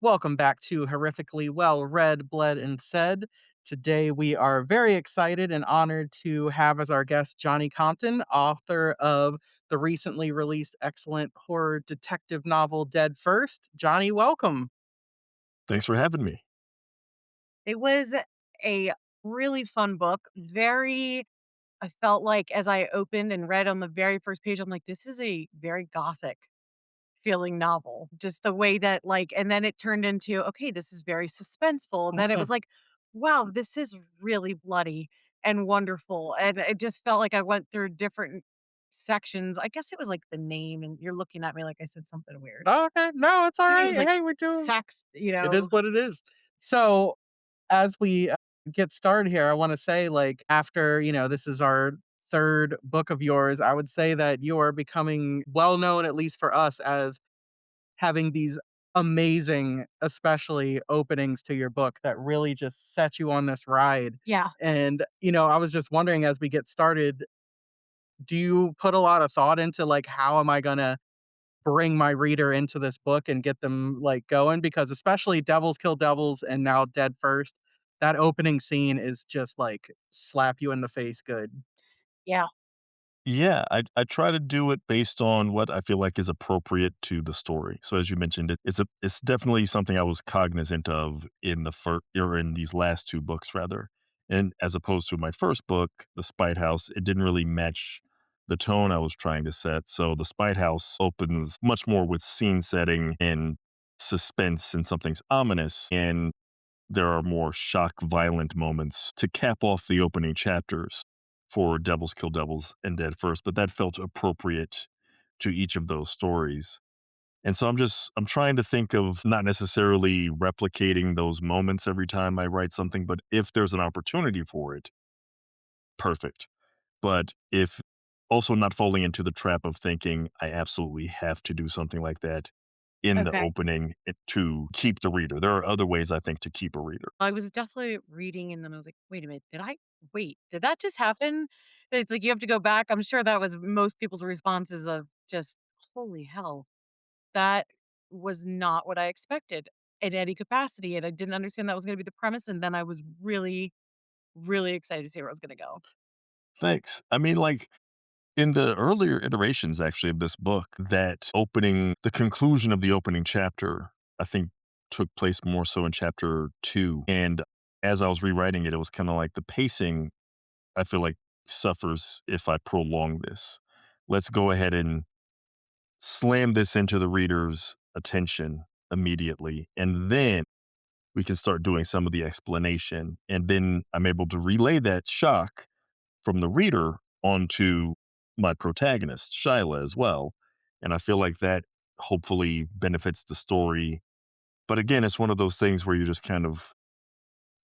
Welcome back to Horrifically Well Read, Bled, and Said. Today we are very excited and honored to have as our guest Johnny Compton, author of the recently released excellent horror detective novel Dead First. Johnny, welcome. Thanks for having me. It was a really fun book. I felt like as I opened and read on the very first page, I'm like, this is a very gothic feeling novel. Just the way that, and then it turned into, okay, this is very suspenseful. And then it was like, wow, this is really bloody and wonderful. And it just felt like I went through different sections. I guess it was like the name, and you're looking at me like I said something weird. Oh, okay. No, it's all To me, it right. was like Hey, we do. sex, It is what it is. So, as we get started here, I want to say, after, this is our third book of yours, I would say that you are becoming well known, at least for us, as having these amazing, especially openings to your book that really just set you on this ride. Yeah. And, I was just wondering as we get started, do you put a lot of thought into how am I going to bring my reader into this book and get them going? Because especially Devils Kill Devils and now Dead First, that opening scene is just slap you in the face good. Yeah. Yeah, I try to do it based on what I feel like is appropriate to the story. So as you mentioned, it's definitely something I was cognizant of in the first or in these last two books rather. And as opposed to my first book, The Spite House, it didn't really match the tone I was trying to set. So The Spite House opens much more with scene setting and suspense and something's ominous. And there are more shock, violent moments to cap off the opening chapters for Devils Kill Devils and Dead First, but that felt appropriate to each of those stories. And so I'm trying to think of not necessarily replicating those moments every time I write something, but if there's an opportunity for it, perfect. But if also not falling into the trap of thinking I absolutely have to do something like that in the Okay. opening to keep the reader. There are other ways I think to keep a reader. I was definitely reading and then I was like, "Wait a minute, did that just happen?" It's like you have to go back. I'm sure that was most people's responses of just, "Holy hell, that was not what I expected in any capacity," and I didn't understand that was gonna be the premise, and then I was really, really excited to see where it was gonna go. Thanks. I mean, like in the earlier iterations, actually, of this book, the conclusion of the opening chapter, I think took place more so in chapter two. And as I was rewriting it, it was kind of like the pacing, I feel like, suffers if I prolong this. Let's go ahead and slam this into the reader's attention immediately. And then we can start doing some of the explanation. And then I'm able to relay that shock from the reader onto my protagonist, Shyla, as well. And I feel like that hopefully benefits the story. But again, it's one of those things where you're just kind of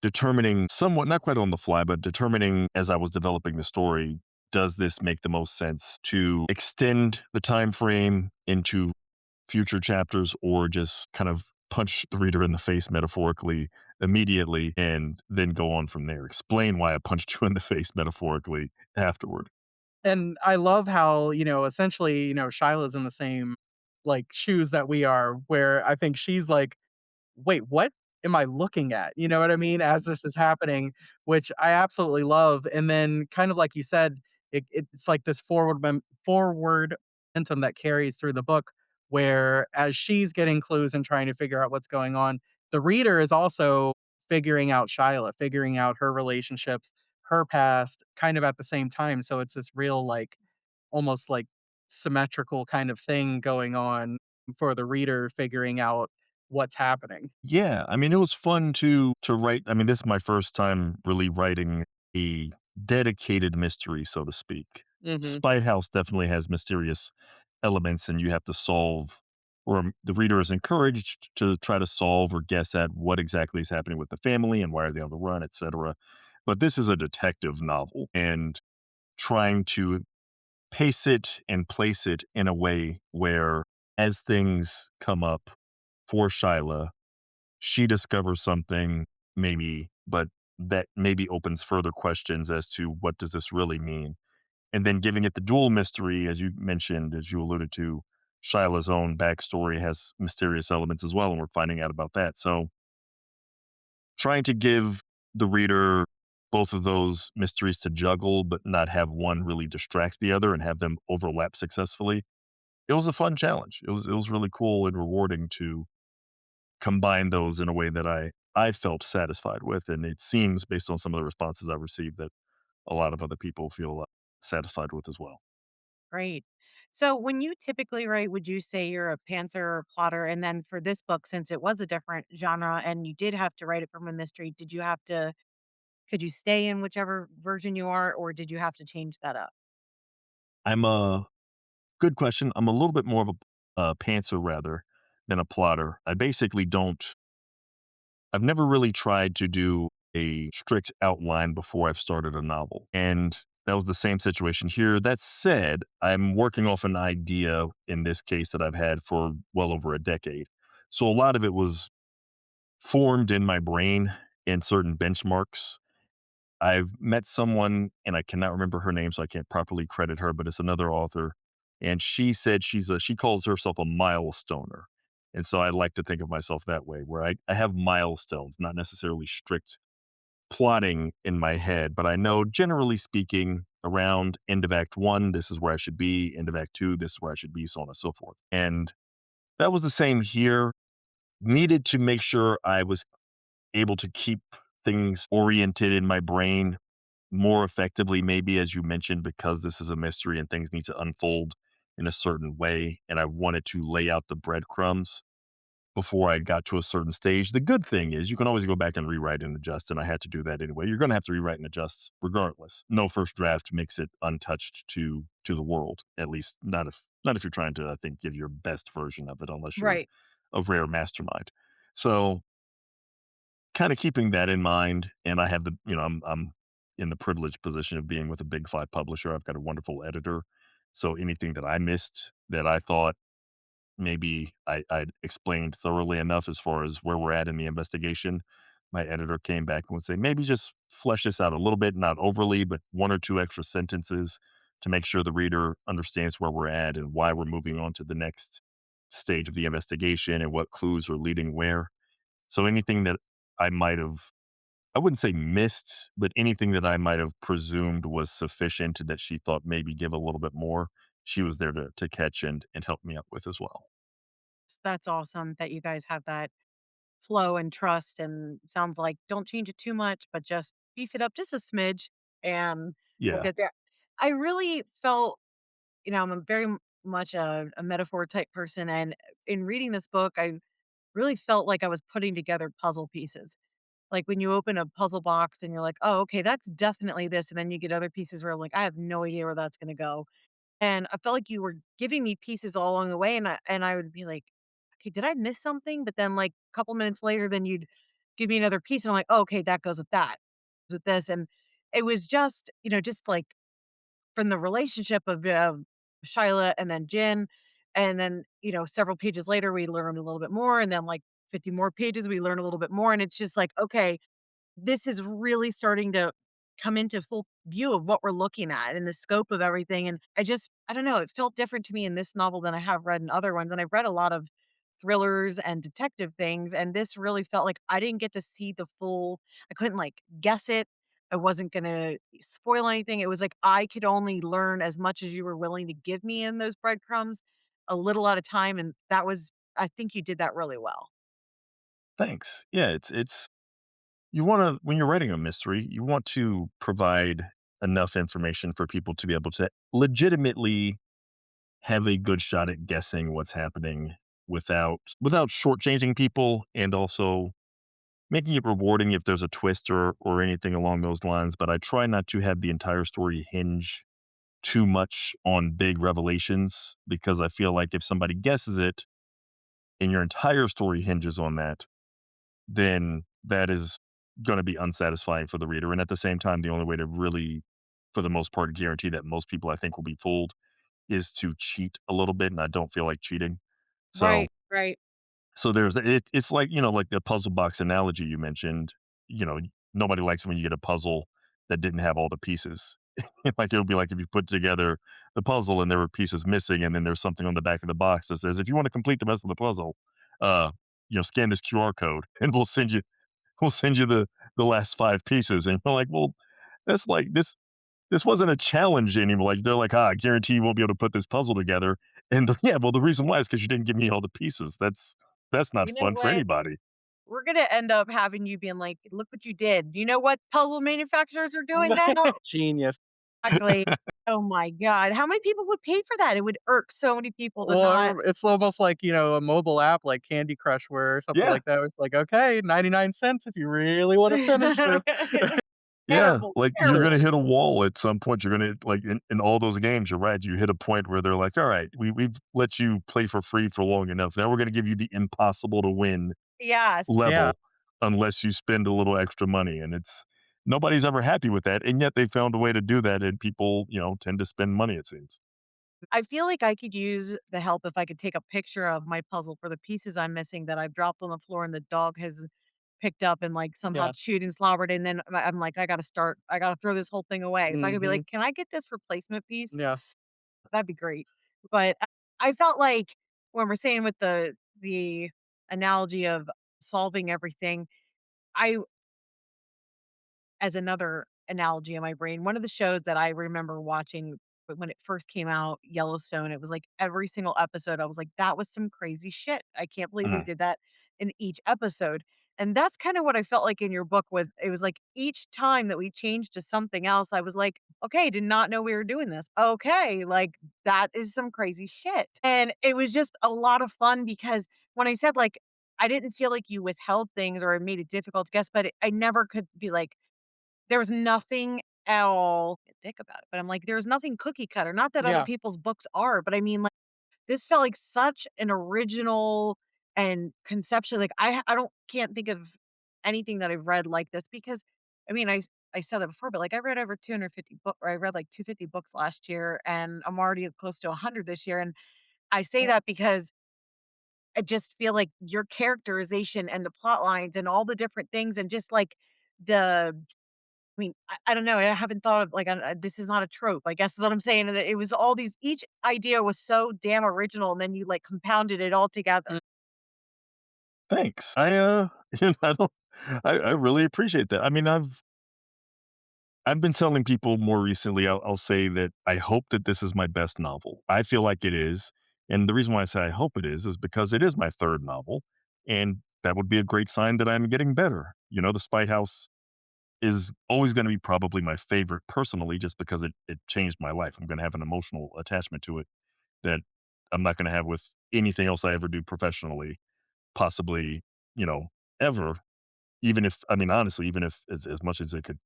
determining somewhat, not quite on the fly, but determining as I was developing the story, does this make the most sense to extend the time frame into future chapters or just kind of punch the reader in the face metaphorically immediately and then go on from there. Explain why I punched you in the face metaphorically afterward. And I love how, essentially, Shyla's in the same shoes that we are, where I think she's like, "Wait, what am I looking at?" You know what I mean? As this is happening, which I absolutely love. And then kind of like you said, it's like this forward momentum that carries through the book where as she's getting clues and trying to figure out what's going on, the reader is also figuring out Shyla, figuring out her relationships, her past, kind of at the same time. So it's this real almost symmetrical kind of thing going on for the reader figuring out what's happening. Yeah, I mean, it was fun to write. I mean, this is my first time really writing a dedicated mystery, so to speak. Mhm. Spite House definitely has mysterious elements, and you have to solve, or the reader is encouraged to try to solve or guess at what exactly is happening with the family and why are they on the run, etc. But this is a detective novel, and trying to pace it and place it in a way where, as things come up for Shyla, she discovers something maybe, but that maybe opens further questions as to what does this really mean? And then giving it the dual mystery, as you mentioned, as you alluded to, Shyla's own backstory has mysterious elements as well, and we're finding out about that. So trying to give the reader both of those mysteries to juggle, but not have one really distract the other and have them overlap successfully. It was a fun challenge. It was really cool and rewarding to combine those in a way that I felt satisfied with, and it seems based on some of the responses I've received that a lot of other people feel satisfied with as well. Great. So when you typically write, would you say you're a pantser or plotter? And then for this book, since it was a different genre and you did have to write it from a mystery, did you have to could you stay in whichever version you are, or did you have to change that up? I'm a Good question. I'm a little bit more of a pantser rather than a plotter. I basically don't. I've never really tried to do a strict outline before I've started a novel. And that was the same situation here. That said, I'm working off an idea in this case that I've had for well over a decade. So a lot of it was formed in my brain in certain benchmarks. I've met someone, and I cannot remember her name, so I can't properly credit her, but it's another author. And she said she calls herself a milestoner. And so I like to think of myself that way, where I have milestones, not necessarily strict plotting in my head, but I know generally speaking, around end of act one, this is where I should be, end of act two, this is where I should be, so on and so forth. And that was the same here. Needed to make sure I was able to keep things oriented in my brain more effectively, maybe as you mentioned, because this is a mystery and things need to unfold in a certain way. And I wanted to lay out the breadcrumbs before I got to a certain stage. The good thing is you can always go back and rewrite and adjust. And I had to do that anyway. You're going to have to rewrite and adjust regardless. No first draft makes it untouched to the world, at least not if you're trying to, I think, give your best version of it, unless you're Right. a rare mastermind. So kind of keeping that in mind, and I have I'm in the privileged position of being with a big 5 publisher. I've got a wonderful editor, so anything that I missed that I thought maybe I'd explained thoroughly enough as far as where we're at in the investigation, my editor came back and would say, "Maybe just flesh this out a little bit, not overly, but 1 or 2 extra sentences to make sure the reader understands where we're at and why we're moving on to the next stage of the investigation and what clues are leading where." So anything that I might have I wouldn't say missed, but anything that I might have presumed was sufficient that she thought maybe give a little bit more, she was there to catch and help me out with as well. That's awesome that you guys have that flow and trust. And sounds like don't change it too much, but just beef it up just a smidge and we'll Yeah, get there. I really felt, I'm a very much a metaphor type person. And in reading this book, I really felt like I was putting together puzzle pieces. Like when you open a puzzle box and you're like, oh, okay, that's definitely this. And then you get other pieces where I'm like, I have no idea where that's going to go. And I felt like you were giving me pieces all along the way. And I would be like, okay, did I miss something? But then like a couple minutes later, then you'd give me another piece. And I'm like, oh, okay, that goes with that, with this. And it was just, just like from the relationship of Shyla and then Jin. And then, several pages later, we learn a little bit more. And then like 50 more pages, we learn a little bit more. And it's just like, okay, this is really starting to come into full view of what we're looking at and the scope of everything. And I don't know, it felt different to me in this novel than I have read in other ones. And I've read a lot of thrillers and detective things. And this really felt like I didn't get to see the full, I couldn't like guess it. I wasn't going to spoil anything. It was like I could only learn as much as you were willing to give me in those breadcrumbs a little at a time. And I think you did that really well. thanks. Yeah, it's you wanna when you're writing a mystery, you want to provide enough information for people to be able to legitimately have a good shot at guessing what's happening without shortchanging people and also making it rewarding if there's a twist or anything along those lines, but I try not to have the entire story hinge too much on big revelations because I feel like if somebody guesses it and your entire story hinges on that, then that is going to be unsatisfying for the reader. And at the same time, the only way to really, for the most part, guarantee that most people I think will be fooled is to cheat a little bit. And I don't feel like cheating. So Right, right. it's like, like the puzzle box analogy you mentioned, you know, nobody likes when you get a puzzle that didn't have all the pieces. Like, it would be like if you put together the puzzle and there were pieces missing, and then there's something on the back of the box that says, "If you wanna complete the rest of the puzzle, uh, scan this QR code, and we'll send you the last 5 pieces." And we're like, "Well, that's like this wasn't a challenge anymore." Like, they're like, "Ah, I guarantee you won't be able to put this puzzle together." And yeah, well, the reason why is because you didn't give me all the pieces. That's not You know fun for what? anybody. We're gonna end up having you being like, "Look what you did." You know what puzzle manufacturers are doing now? Genius. Exactly. Oh my god. How many people would pay for that? It would irk so many people to not. Or it's almost like, a mobile app like Candy Crush where something Yeah. like that it's like, "Okay, 99 cents if you really wanna finish this." Yeah, Terrible, like, you're terrible. gonna hit a wall at some point. You're gonna like, in all those games, you're right, you hit a point where they're like, "Alright, we've let you play for free for long enough. Now we're gonna give you the impossible to win Yes. Yeah. level unless you spend a little extra money," and it's nobody's ever happy with that, and yet they found a way to do that, and people, tend to spend money, it seems. I feel like I could use the help if I could take a picture of my puzzle for the pieces I'm missing that I've dropped on the floor and the dog has picked up and, like, somehow Yes. chewed and slobbered, and then I'm like, I gotta throw this whole thing away." If I could be like, Mhm. "Can I get this replacement piece?" Yes. That'd be great. But I felt like when we're saying with the analogy of solving everything, I as another analogy in my brain, one of the shows that I remember watching when it first came out, Yellowstone, it was like every single episode, I was like, that was some crazy shit. I can't believe they Mhm. did that in each episode. And that's kind of what I felt like in your book with it was like each time that we changed to something else, I was like, okay, did not know we were doing this. Okay, like that is some crazy shit. And it was just a lot of fun because when I said like I didn't feel like you withheld things or it made it difficult to guess, but I never could be like, there was nothing at all thick about it, but I'm like, there's nothing cookie cutter, not that other Yeah. people's books are, but I mean, like, this felt like such an original and conceptually, like, I don't can't think of anything that I've read like this because, I mean, I said that before, but, like, I read over 250 book or I read, like, 250 books last year, and I'm already close to 100 this year, and I say that because I just feel like your characterization and the plot lines and all the different things and just, like, the I mean, I don't know, I haven't thought of like, this is not a trope, I guess is what I'm saying, and that it was all these each idea was so damn original, and then you, like, compounded it all together. Mm. Thanks. I don't I really appreciate that. I mean, I've been telling people more recently, I'll say that I hope that this is my best novel. I feel like it is. And the reason why I say I hope it is because it is my third novel. And that would be a great sign that I'm getting better. The Spite House is always going to be probably my favorite personally, just because it changed my life. I'm going to have an emotional attachment to it that I'm not going to have with anything else I ever do professionally, possibly, you know, ever. Even if, I mean, honestly, even if as much as it could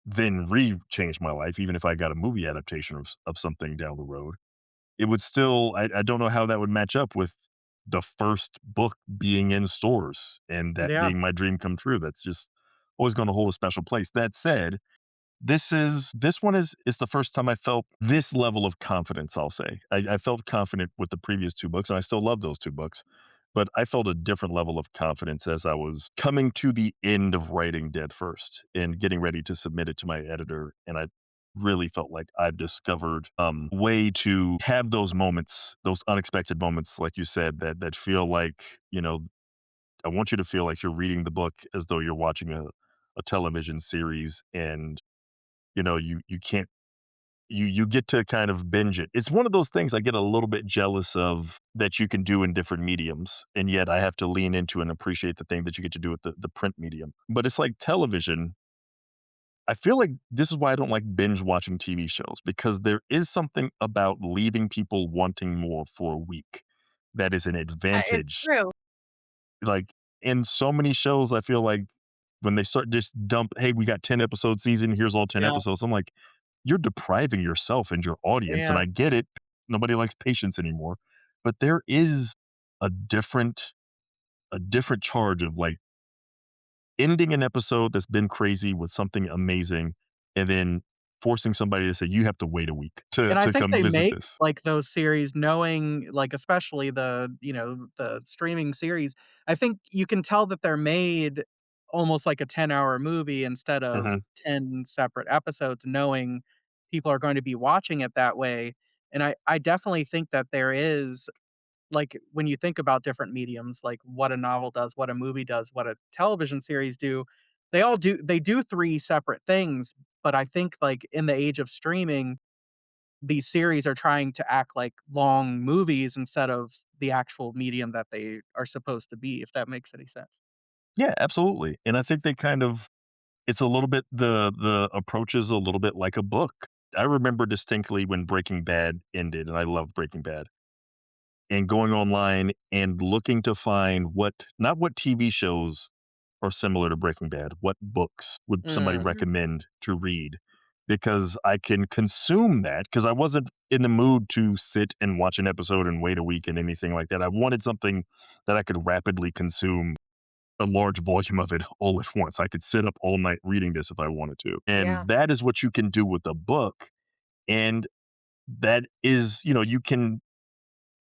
then re-change my life, even if I got a movie adaptation of something down the road, it would still, I don't know how that would match up with the first book being in stores and that Yeah. being my dream come true. That's just always gonna hold a special place. That said, this one is the first time I felt this level of confidence, I'll say. I felt confident with the previous 2 books, and I still love those 2 books, but I felt a different level of confidence as I was coming to the end of writing Dead First and getting ready to submit it to my editor, and I really felt like I've discovered, way to have those moments, those unexpected moments, like you said, that feel like, I want you to feel like you're reading the book as though you're watching a television series, and you can't you get to kind of binge it. It's one of those things I get a little bit jealous of that you can do in different mediums, and yet I have to lean into and appreciate the thing that you get to do with the print medium. But it's like television. I feel like this is why I don't like binge watching TV shows, because there is something about leaving people wanting more for a week that is an It's advantage. true. Like, in so many shows, I feel like when they start just dump, "Hey, we got 10 episode season, here's all 10 Yeah. episodes." I'm like, "You're depriving yourself and your audience," and Yeah. I get it. Nobody likes patience anymore, but there is a different a different charge of, like, ending an episode that's been crazy with something amazing and then forcing somebody to say, "You have to wait a week to And I to think come they visit make, this." like, those series knowing, like, especially the streaming series, I think you can tell that they're made almost like a 10-hour movie instead of Mhm. 10 separate episodes knowing people are going to be watching it that way. And I definitely think that there is like when you think about different mediums, like what a novel does, what a movie does, what a television series do, they do three separate things. But I think like in the age of streaming, these series are trying to act like long movies instead of the actual medium that they are supposed to be, if that makes any sense. Yeah, absolutely, and I think they kind of it's a little bit the approach is a little bit like a book. I remember distinctly when Breaking Bad ended, and I love Breaking Bad, and going online and looking to find what not what TV shows are similar to Breaking Bad, what books would somebody Mm, recommend to read? Because I can consume that because I wasn't in the mood to sit and watch an episode and wait a week and anything like that. I wanted something that I could rapidly consume a large volume of it all at once. I could sit up all night reading this if I wanted to. yeah. And that is what you can do with a book. And that is, you can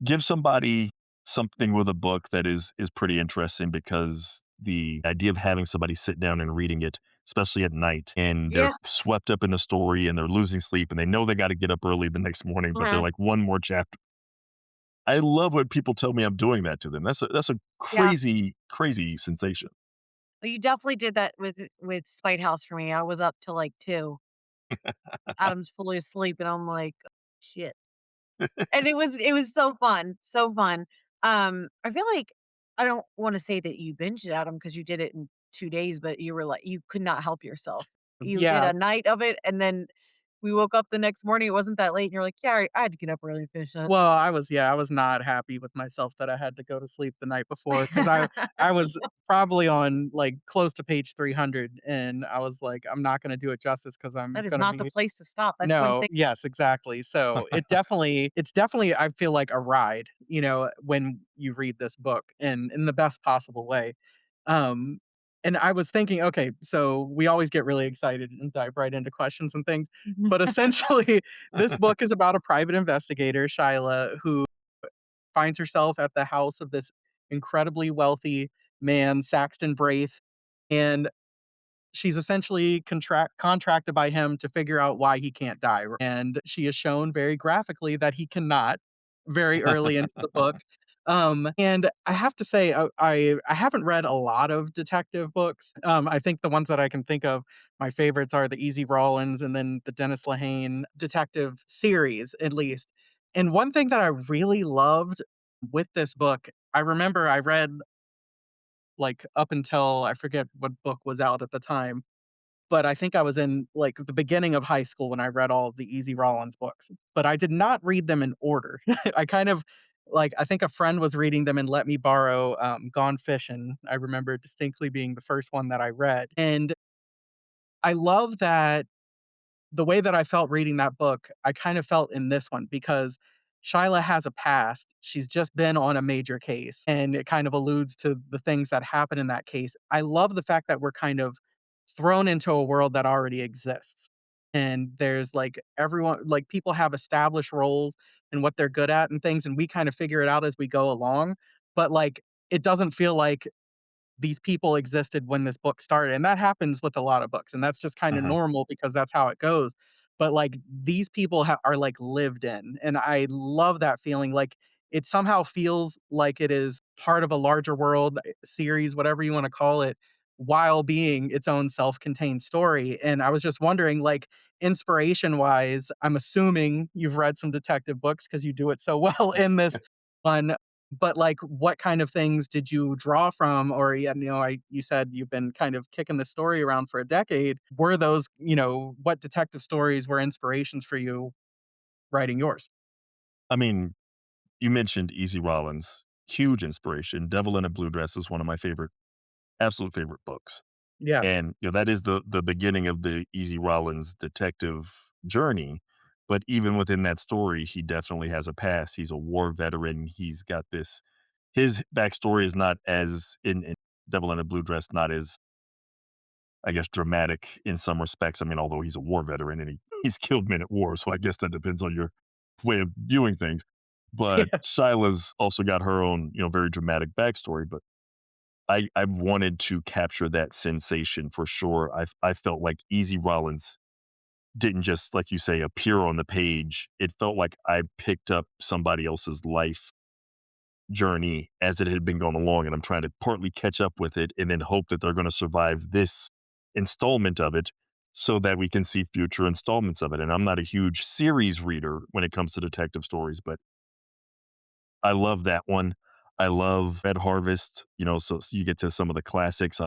give somebody something with a book that is pretty interesting because the idea of having somebody sit down and reading it, especially at night, and they're Yeah. swept up in the story and they're losing sleep and they know they got to get up early the next morning, but they're Uh-huh. like one more chapter. I love when people tell me I'm doing that to them. That's a Yeah. crazy, crazy sensation. Well, you definitely did that with Spite House for me. I was up till like 2. Adam's fully asleep, and I'm like, "Shit." And it was so fun, so fun. I feel like I don't wanna say that you binged Adam because you did it in 2 days, but you were like you could not help yourself. You did Yeah, a night of it, and then we woke up the next morning, it wasn't that late, and you're like, "Yeah, I had to get up early and finish that." well, I was not happy with myself that I had to go to sleep the night before because I was probably on, like, close to page 300, and I was like, "I'm not gonna do it justice because 'cause I'm That is gonna not the be." place to stop. That's when No, things yes, exactly. So, it's definitely, I feel like, a ride, when you read this book in the best possible way. Um, and I was thinking, okay, so we always get really excited and dive right into questions and things, but essentially, this book is about a private investigator, Shyla, who finds herself at the house of this incredibly wealthy man, Saxton Braith, and she's essentially contracted by him to figure out why he can't die, and she is shown very graphically that he cannot very early into the book. And I have to say, I haven't read a lot of detective books. I think the ones that I can think of, my favorites are the Easy Rawlins and then the Dennis Lehane detective series, at least. And one thing that I really loved with this book, I remember I read, like, up until I forget what book was out at the time, but I think I was in, like, the beginning of high school when I read all of the Easy Rawlins books, but I did not read them in order. I kind of I think a friend was reading them and let me borrow, Gone Fishin'. I remember distinctly being the first one that I read, and I love that the way that I felt reading that book, I kind of felt in this one because Shyla has a past. She's just been on a major case, and it kind of alludes to the things that happen in that case. I love the fact that we're kind of thrown into a world that already exists. And there's like everyone, like people have established roles and what they're good at and things, and we kind of figure it out as we go along. But like, it doesn't feel like these people existed when this book started, and that happens with a lot of books, and that's just kinda Uh-huh. normal because that's how it goes, but, like, these people are, like, lived in, and I love that feeling, like, it somehow feels like it is part of a larger world, series, whatever you wanna call it, while being its own self-contained story, and I was just wondering, like, inspiration-wise, I'm assuming you've read some detective books because you do it so well in this one. But, like, what kind of things did you draw from? Or, yeah, you said you've been kind of kicking the story around for a decade. Were those, what detective stories were inspirations for you writing yours? I mean, you mentioned Easy Rollins, huge inspiration. Devil in a Blue Dress is one of my absolute favorite books. Yes. And, that is the beginning of the Easy Rollins detective journey, but even within that story, he definitely has a past. He's a war veteran. He's got this his backstory is not as in Devil in a Blue Dress, not as, I guess, dramatic in some respects. I mean, although he's a war veteran and he's killed men at war, so I guess that depends on your way of viewing things. But Yeah. Shyla's also got her own, very dramatic backstory, but I wanted to capture that sensation for sure. I felt like Easy Rollins didn't just, like you say, appear on the page. It felt like I picked up somebody else's life journey as it had been going along, and I'm trying to partly catch up with it and then hope that they're gonna survive this installment of it so that we can see future installments of it, and I'm not a huge series reader when it comes to detective stories, but I love that one. I love Red Harvest, so you get to some of the classics.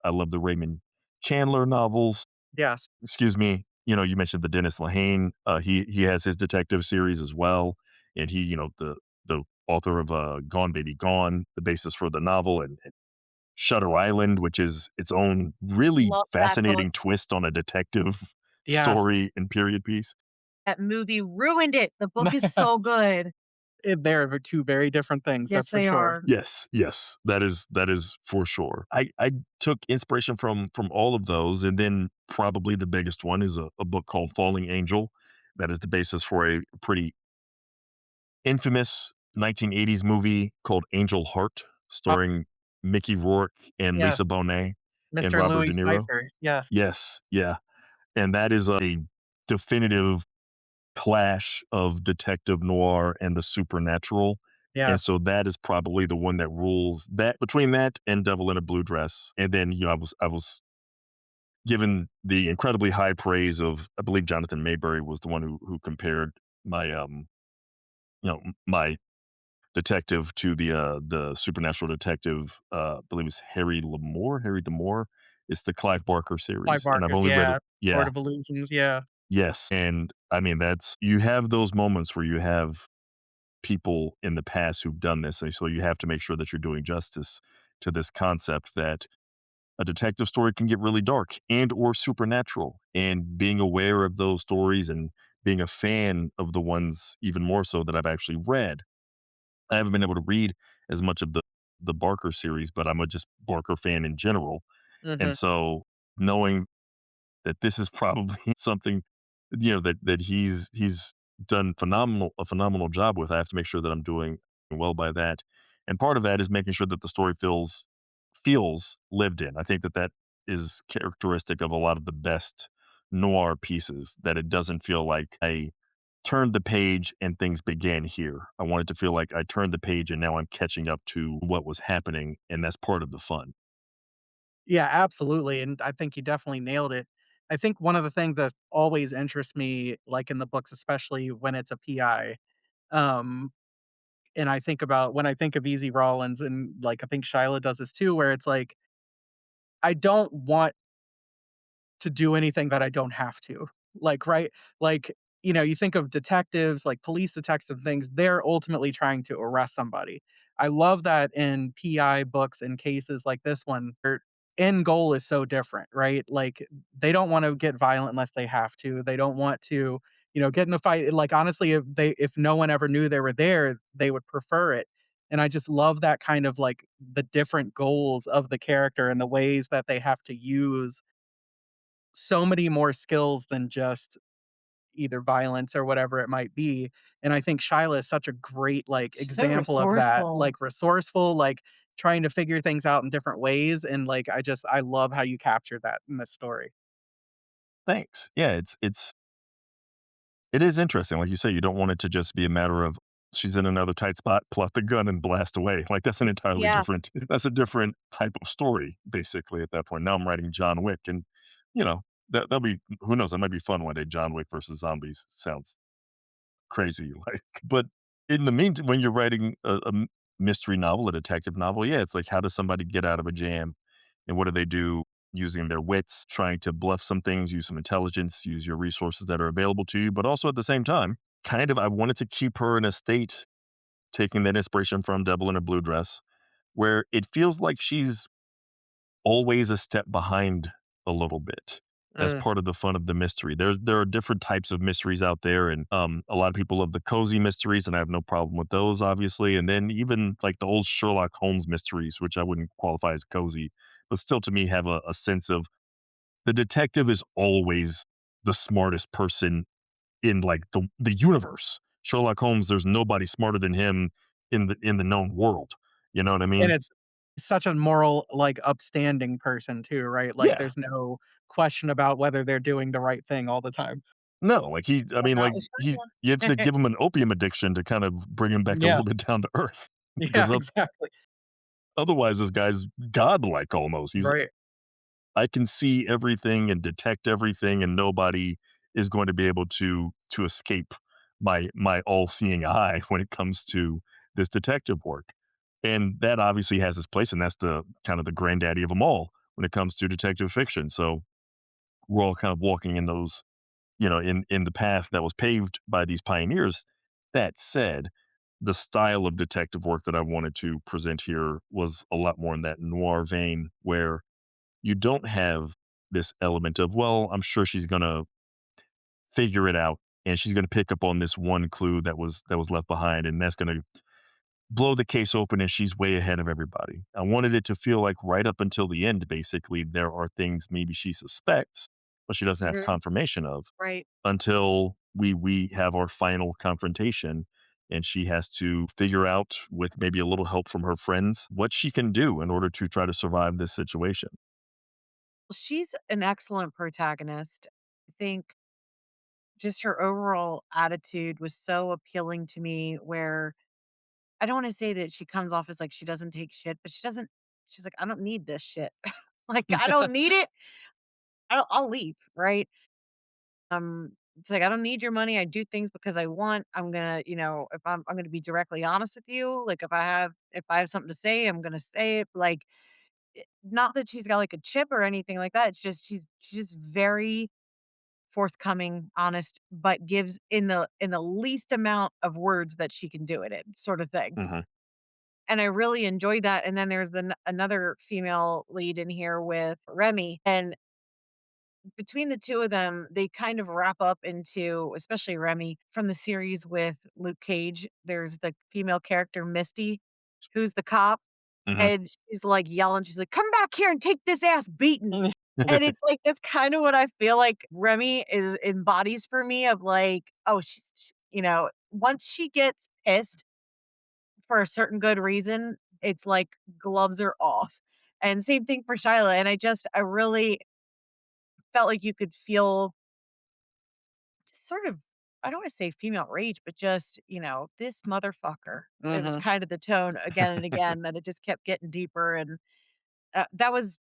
I love the Raymond Chandler novels. Yes. Excuse me. You mentioned the Dennis Lehane. He has his detective series as well, and the author of Gone Baby Gone, the basis for the novel, and Shutter Island, which is its own really Love that book. fascinating twist on a detective Yes. story and period piece. That movie ruined it. The book is so good. They're 2 very different things, Yes, that's for they sure. are. Yes, yes, that is for sure. I took inspiration from all of those, and then probably the biggest one is a book called Falling Angel. That is the basis for a pretty infamous 1980s movie called Angel Heart, Oh, starring Mickey Rourke and Lisa yes. Bonet and Mr. and Robert Louis De Niro. Cypher, yes, Yes, yeah, and that is a definitive clash of detective noir and the supernatural, and yes. so that is probably the one that rules that between that and Devil in a Blue Dress, and then, I was given the incredibly high praise of I believe Jonathan Mayberry was the one who compared my, my detective to the supernatural detective, I believe it's Harry D'Amour. It's the Clive Barker Clive series, and I've Barker's, only read yeah, it. Yeah, Court of Illusions, yeah. yes, and I mean, that's you have those moments where you have people in the past who've done this, and so you have to make sure that you're doing justice to this concept that a detective story can get really dark and or supernatural, and being aware of those stories and being a fan of the ones even more so that I've actually read. I haven't been able to read as much of the Barker series, but I'm a just Barker fan in general, and Mhm. so knowing that this is probably something, that he's done a phenomenal job with. I have to make sure that I'm doing well by that, and part of that is making sure that the story feels lived in. I think that that is characteristic of a lot of the best noir pieces, that it doesn't feel like I turned the page and things began here. I want it to feel like I turned the page and now I'm catching up to what was happening, and that's part of the fun. Yeah, absolutely, and I think you definitely nailed it. I think one of the things that always interests me, like, in the books, especially when it's a PI, um, and I think about when I think of Easy Rawlins and, like, I think Shyla does this too, where it's like, I don't want to do anything that I don't have to. Like, right? Like, you think of detectives, like police detectives and things, they're ultimately trying to arrest somebody. I love that in PI books and cases like this one, their end goal is so different, right? Like, they don't want to get violent unless they have to. They don't want to, get in a fight. Like, honestly, if no one ever knew they were there, they would prefer it. And I just love that kind of like the different goals of the character and the ways that they have to use so many more skills than just either violence or whatever it might be, and I think Shyla is such a great, like, So example of that, resourceful. like, resourceful, like, trying to figure things out in different ways, and, like, I love how you captured that in this story. Thanks. Yeah, it is interesting. Like you say, you don't want it to just be a matter of she's in another tight spot, pull out the gun and blast away. Like that's an entirely Yeah. different that's a different type of story, basically, at that point. Now I'm writing John Wick, and you know, that'll be who knows, that might be fun one day. John Wick versus zombies sounds crazy. Like, but in the meantime, when you're writing a mystery novel, a detective novel, yeah, it's like how does somebody get out of a jam, and what do they do using their wits, trying to bluff some things, use some intelligence, use your resources that are available to you, but also at the same time, kind of, I wanted to keep her in a state, taking that inspiration from Devil in a Blue Dress, where it feels like she's always a step behind a little bit. That's Mm. part of the fun of the mystery. There are different types of mysteries out there, and a lot of people love the cozy mysteries, and I have no problem with those, obviously. And then even like the old Sherlock Holmes mysteries, which I wouldn't qualify as cozy, but still to me have a sense of the detective is always the smartest person in like the universe. Sherlock Holmes, there's nobody smarter than him in the known world. You know what I And mean? it's such a moral, like, upstanding person too, right? Like, Yeah. there's no question about whether they're doing the right thing all the time. No, like, I But mean, not like, with he you have to Shyla. give him an opium addiction to kind of bring him back a Yeah. little bit down to earth Yeah, because exactly. otherwise this guy's godlike almost. He's Right. I can see everything and detect everything, and nobody is going to be able to escape my all-seeing eye when it comes to this detective work. And that obviously has its place, and that's the kind of the granddaddy of them all when it comes to detective fiction. So we're all kind of walking in those, in the path that was paved by these pioneers. That said, the style of detective work that I wanted to present here was a lot more in that noir vein where you don't have this element of, well, I'm sure she's gonna figure it out and she's gonna pick up on this one clue that was left behind, and that's gonna blow the case open and she's way ahead of everybody. I wanted it to feel like right up until the end, basically, there are things maybe she suspects, but she doesn't have Mhm. confirmation of Right. until we have our final confrontation and she has to figure out with maybe a little help from her friends what she can do in order to try to survive this situation. She's an excellent protagonist. I think just her overall attitude was so appealing to me where I don't wanna say that she comes off as like she doesn't take shit, but she's like, "I don't need this shit." Like, "I don't need it. I'll leave," right? It's like, "I don't need your money. I do things because I want. I'm gonna, if I'm gonna be directly honest with you. Like, if I have something to say, I'm gonna say it." Like, not that she's got, like, a chip or anything like that. It's just she's just very forthcoming, honest, but gives in the least amount of words that she can do it in, sort of thing. Mhm. And I really enjoyed that, and then there's another female lead in here with Remy, and between the 2 of them, they kind of wrap up into, especially Remy, from the series with Luke Cage, there's the female character, Misty, who's the cop, Mhm. and she's, like, yelling, she's like, "Come back here and take this ass beating." And it's like, that's kinda what I feel like Remy is embodies for me of, like, oh, once she gets pissed for a certain good reason, it's like gloves are off. And same thing for Shyla, and I really felt like you could feel just sort of, I don't wanna say female rage, but just, "This motherfucker." It was Mhm. kind of the tone again and again that it just kept getting deeper, and, that was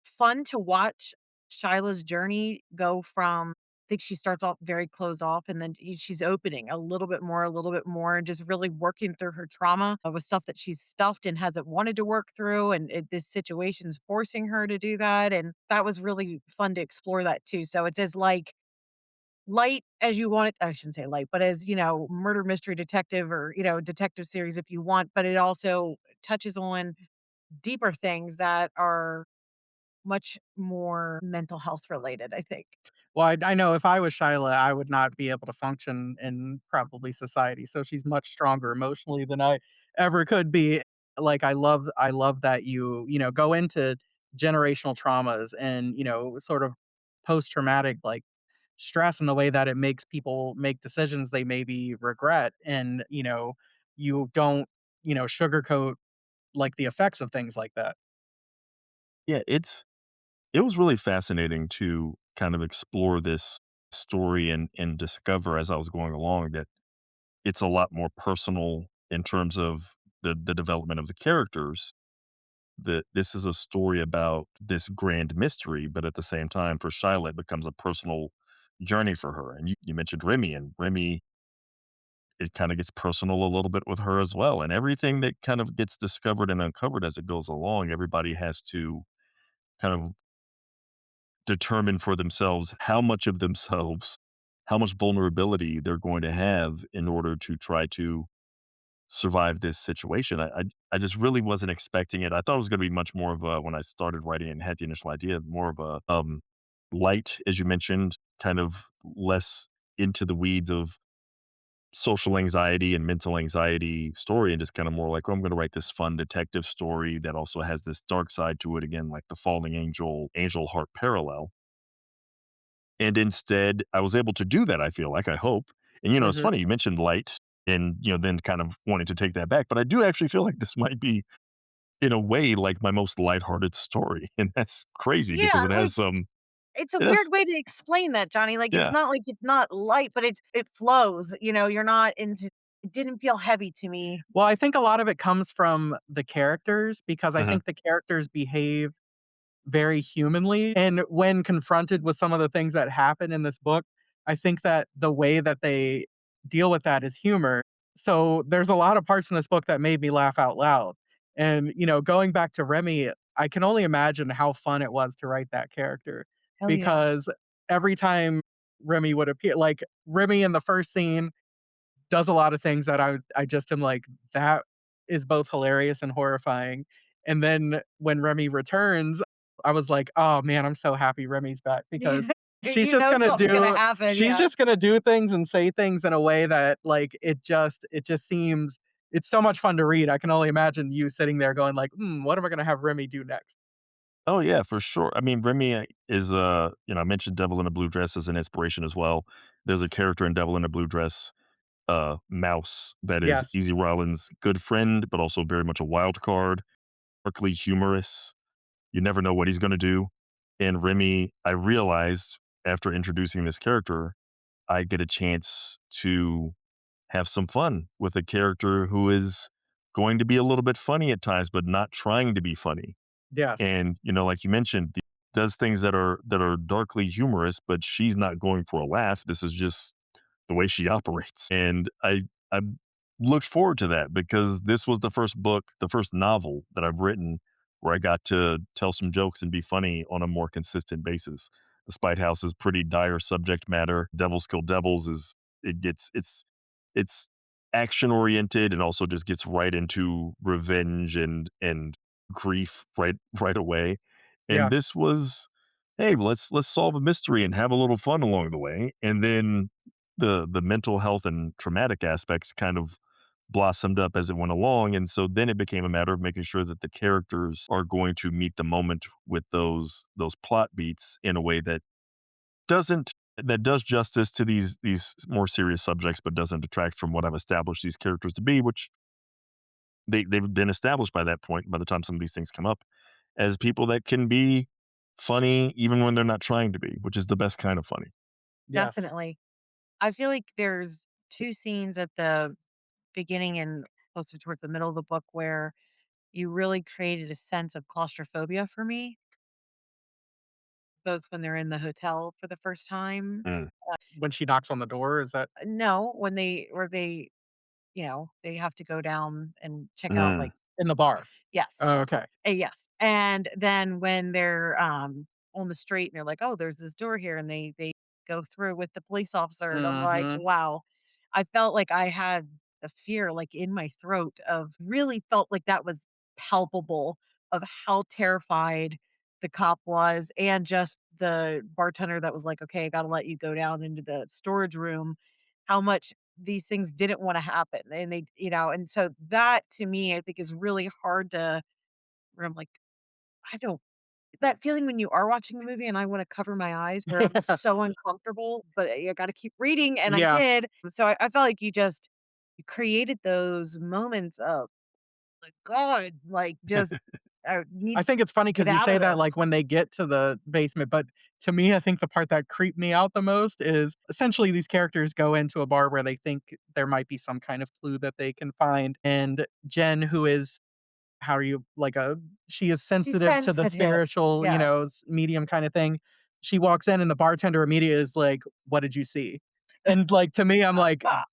fun to watch Shyla's journey go from, I think she starts off very closed off, and then she's opening a little bit more, and just really working through her trauma, with stuff that she's stuffed and hasn't wanted to work through, and this situation's forcing her to do that, and that was really fun to explore that too. So it's as, like, light as you want it, I shouldn't say light, but as, murder mystery detective or, detective series if you want, but it also touches on deeper things that are much more mental health related, I think. Well, I know if I was Shyla, I would not be able to function in probably society, so she's much stronger emotionally than I ever could be. Like, I love that you go into generational traumas and, sort of post-traumatic, like, stress in the way that it makes people make decisions they maybe regret, and, you don't, sugarcoat, like, the effects of things like that. Yeah, it was really fascinating to kind of explore this story and discover as I was going along that it's a lot more personal in terms of the development of the characters. That this is a story about this grand mystery, but at the same time, for Shyla, it becomes a personal journey for her. And you mentioned Remy, and Remy, it kind of gets personal a little bit with her as well. And everything that kind of gets discovered and uncovered as it goes along, everybody has to kind of determine for themselves how much of themselves, how much vulnerability they're going to have in order to try to survive this situation. I just really wasn't expecting it. I thought it was going to be much more of a, when I started writing and had the initial idea, more of a light, as you mentioned, kind of less into the weeds of social anxiety and mental anxiety story, and just kind of more like, oh, I'm going to write this fun detective story that also has this dark side to it, again, like the falling angel heart parallel. And instead, I was able to do that, I feel like, I hope. And, it's Mhm. funny, you mentioned light and, then kind of wanting to take that back, but I do actually feel like this might be, in a way, like my most lighthearted story. And that's crazy because Yeah, it like, has some. it's a weird Yes. way to explain that, Johnny, like, it's Yeah. not like it's not light, but it flows, you're not into it didn't feel heavy to me. Well, I think a lot of it comes from the characters because I Mhm. think the characters behave very humanly. And when confronted with some of the things that happen in this book, I think that the way that they deal with that is humor. So there's a lot of parts in this book that made me laugh out loud. And, going back to Remy, I can only imagine how fun it was to write that character Hell yeah. because every time Remy would appear, like Remy in the first scene does a lot of things that I just am like, "That is both hilarious and horrifying." And then when Remy returns, I was like, "Oh, man, I'm so happy Remy's back," because she's You just know gonna something's gonna do happen, she's yeah. just gonna do things and say things in a way that, like, it just seems it's so much fun to read. I can only imagine you sitting there going like, "Hmm, what am I gonna have Remy do next?" Oh, yeah, for sure. I mean, Remy, is, I mentioned Devil in a Blue Dress as an inspiration as well. There's a character in Devil in a Blue Dress, Mouse, that is Yes. Easy Rollins' good friend, but also very much a wild card, darkly humorous. You never know what he's gonna do. And Remy, I realized after introducing this character, I get a chance to have some fun with a character who is going to be a little bit funny at times, but not trying to be funny. Yes. And, like you mentioned, does things that are darkly humorous, but she's not going for a laugh. This is just the way she operates. And I looked forward to that because this was the first novel that I've written where I got to tell some jokes and be funny on a more consistent basis. The Spite House is pretty dire subject matter. Devils Kill Devils is it gets it's action oriented and also just gets right into revenge and grief right away. And Yeah. this was, hey, let's solve a mystery and have a little fun along the way. And then the mental health and traumatic aspects kind of blossomed up as it went along, and so then it became a matter of making sure that the characters are going to meet the moment with those plot beats in a way that does justice to these more serious subjects, but doesn't detract from what I've established these characters to be, which they've been established by that point, by the time some of these things come up, as people that can be funny even when they're not trying to be, which is the best kind of funny. Yes. Definitely. I feel like there's 2 scenes at the beginning and closer towards the middle of the book where you really created a sense of claustrophobia for me, both when they're in the hotel for the first time. Mm. When she knocks on the door, is that No, when they have to go down and check out, Mm. like, in the bar? yes. Oh, okay. Yes, and then when they're, on the street and they're like, "Oh, there's this door here," and they go through with the police officer, and I'm like, Mhm. "Wow." I felt like I had a fear, like, in my throat of really felt like that was palpable of how terrified the cop was and just the bartender that was like, "Okay, I gotta let you go down into the storage room," how much these things didn't wanna happen, and and so that to me, I think is really hard to where I'm like, I don't that feeling when you are watching the movie and I wanna cover my eyes where I'm so uncomfortable, but I gotta keep reading, and I Yeah. did. So I felt like you created those moments of, like, "God, like, just I need I think it's funny to get because you out say of that, this." like, when they get to the basement, but to me, I think the part that creeped me out the most is essentially these characters go into a bar where they think there might be some kind of clue that they can find, and Jen, who is how are you like, she is She's sensitive to the sensitive. spiritual, Yes. medium kinda thing. She walks in and the bartender immediately is like, "What did you see?" And, like, to me, I'm like, Ah,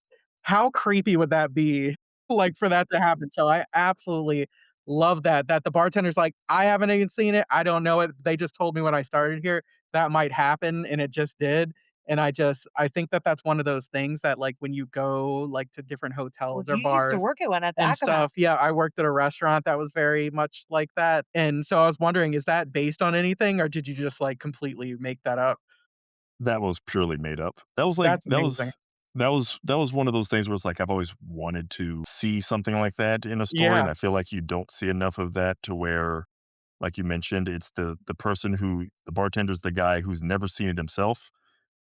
how creepy would that be, like, for that to happen? So I absolutely love that the bartender's like, "I haven't even seen it, I don't know it, they just told me when I started here that might happen, and it just did." And I think that that's one of those things that, like, when you go, like, to different well, hotels or you used to bars work at one at the and Acma. stuff. Yeah, I worked at a restaurant that was very much like that, and so I was wondering, is that based on anything, or did you just, like, completely make that up? That was purely made up. That was like That's amazing. that was one of those things where it's like I've always wanted to see something like that in a story, and Yeah, I feel like you don't see enough of that to where, like you mentioned, it's the person who the bartender's the guy who's never seen it himself,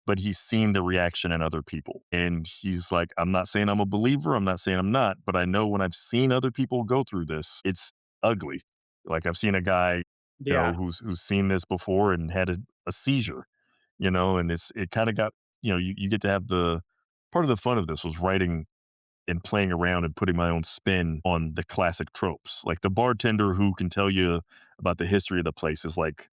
but he's seen the reaction in other people. And he's like, I'm not saying I'm a believer, I'm not saying I'm not, but I know when I've seen other people go through this, it's ugly. Like I've seen a guy, yeah. who's seen this before and had a seizure and it kind of got, you get to have the part of the fun of this was writing and playing around and putting my own spin on the classic tropes. Like the bartender who can tell you about the history of the place is like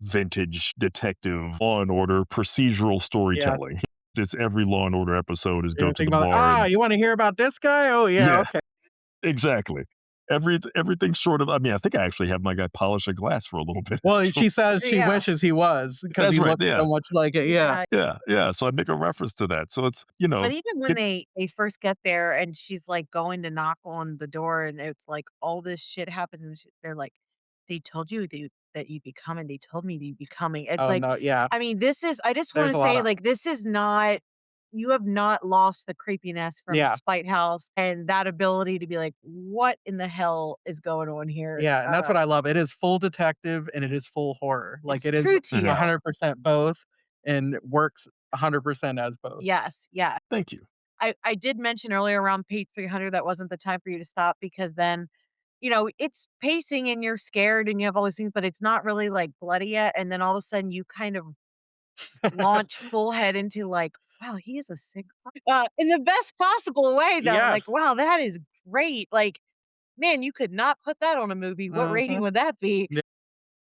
vintage detective, Law and Order, procedural Yeah. storytelling. It's every Law and Order episode is go You're to thinking the about, like, bar and you wanna hear about this guy? Oh, yeah, yeah, okay. exactly. Everything short of, I mean, I think I actually have my guy polish a glass for a little bit. Well, So she says she Yeah. wishes he was because that's he right. looks Yeah. so much like it, yeah. Yeah. Yeah. Yeah. So I make a reference to that. So it's, But even when it, they first get there and she's, like, going to knock on the door and it's, like, all this shit happens and they're like, "They told you that you'd be coming. They told me you'd be coming." It's Oh, like, no, yeah. I mean, this is I just There's wanna a lot say, of like, this is not you have not lost the creepiness from yeah, Spite House and that ability to be like, "What in the hell is going on here?" yeah, and that's what I love. It is full detective and it is full horror. Like, It's it is true to mhm. you. 100% both and works 100% as both. Yes, yeah. Thank you. I did mention earlier around page 300 that wasn't the time for you to stop because then, it's pacing and you're scared and you have all these things, but it's not really like bloody yet. And then all of a sudden you kind of launch full head into like, wow, he is a sick in the best possible way though. Like, Yes. wow, that is great. Like, man, you could not put that on a movie. What rating Mhm. would that be? Yeah,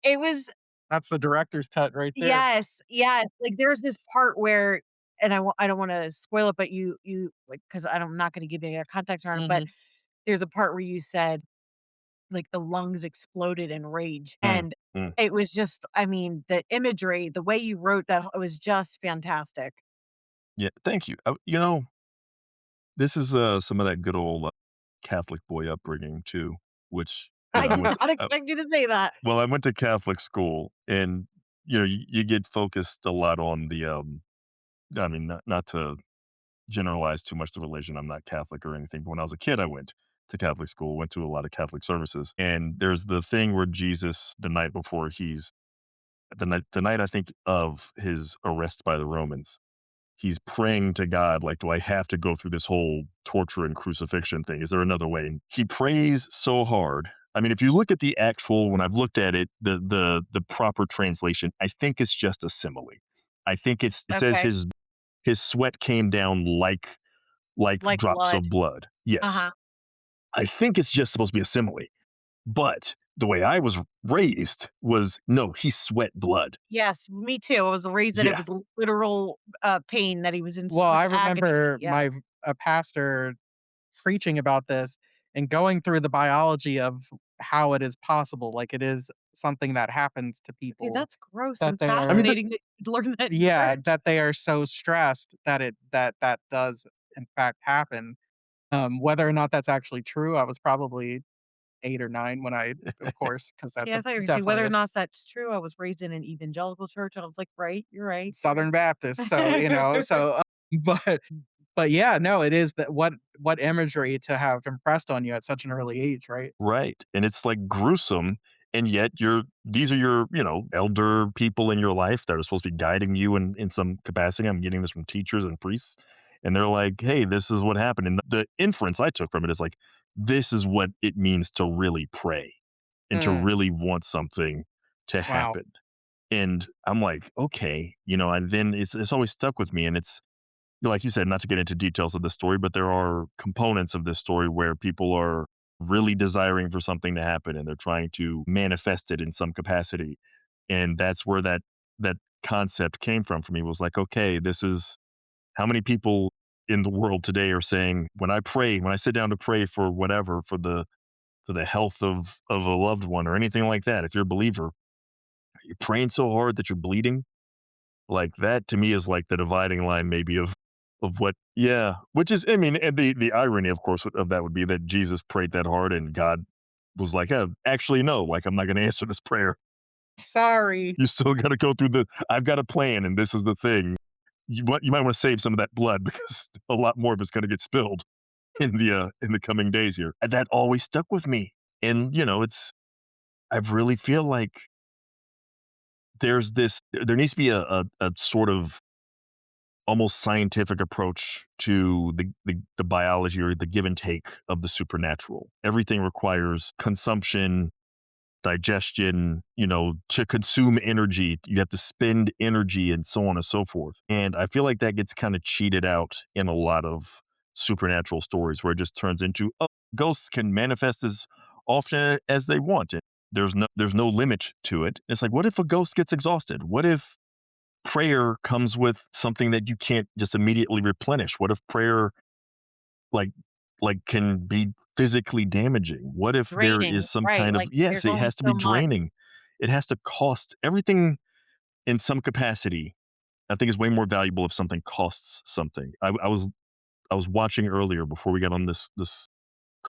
It was that's the director's cut right there. yes, yes. Like there's this part where and I don't want to spoil it, but you like because I'm not going to give you any context around it, but Mhm. there's a part where you said, like, the lungs exploded in rage, Mm, and mm. it was just I mean, the imagery, the way you wrote that it was just fantastic. Yeah. Thank you. This is some of that good old Catholic boy upbringing too, which I I did went. not expect you to say that. Well, I went to Catholic school, and you get focused a lot on the. I mean, not to generalize too much the religion. I'm not Catholic or anything, but when I was a kid, I went to Catholic school, went to a lot of Catholic services, and there's the thing where Jesus, the night before the night I think of his arrest by the Romans, he's praying to God, like, do I have to go through this whole torture and crucifixion thing? Is there another way? And he prays so hard. I mean, if you look at the actual, when I've looked at it, the proper translation, I think it's just a simile. I think it says Okay. his sweat came down like Like drops blood. of blood. Yes. Uh-huh. I think it's just supposed to be a simile. But the way I was raised was no, he sweat blood. Yes, me too. I was raised that it Yeah. was literal, pain that he was in so Well, much I agony. remember Yeah. my a pastor preaching about this and going through the biology of how it is possible, like, it is something that happens to Okay, people that's gross that and they I mean, are but fascinating that you'd learn that in yeah, church. that they are so stressed that that does in fact happen. Whether or not that's actually true, I was probably 8 or 9 when I of course, because See, that's I a thought you were gonna say definitely whether or a not that's true. I was raised in an evangelical church. I was like, right, you're right. Southern Baptist, so, but but yeah, no, it is that what imagery to have impressed on you at such an early age, right? right, and it's, like, gruesome, and yet these are your, elder people in your life that are supposed to be guiding you in some capacity. I'm getting this from teachers and priests, and they're like, "Hey, this is what happened," and the inference I took from it is like, this is what it means to really pray and to Mm, really want something to wow. happen, and I'm like, "Okay," and then it's always stuck with me, and it's like you said, not to get into details of the story, but there are components of this story where people are really desiring for something to happen and they're trying to manifest it in some capacity. And that's where that concept came from for me was like, okay, this is how many people in the world today are saying, when I sit down to pray for whatever, for the health of a loved one or anything like that, if you're a believer, you're praying so hard that you're bleeding like, that to me is like the dividing line maybe of what yeah, which is I mean, and the irony, of course, of that would be that Jesus prayed that hard and God was like, actually, no, like, I'm not gonna answer this prayer. Sorry. You still gotta go through I've got a plan, and this is the thing. You might wanna save some of that blood because a lot more of it's gonna get spilled in the coming days here." And that always stuck with me. And, I really feel like there needs to be a sort of almost scientific approach to the biology or the give and take of the supernatural. Everything requires consumption, digestion, to consume energy, you have to spend energy and so on and so forth. And I feel like that gets kind of cheated out in a lot of supernatural stories where it just turns into, oh, ghosts can manifest as often as they want. And there's no limit to it. It's like, what if a ghost gets exhausted? What if prayer comes with something that you can't just immediately replenish? What if prayer like can be physically damaging? What if there Draining, is some right, kind of, like, yes, there's it only has to be so much. draining. It has to cost everything in some capacity. I think is way more valuable if something costs something. I was watching earlier before we got on this.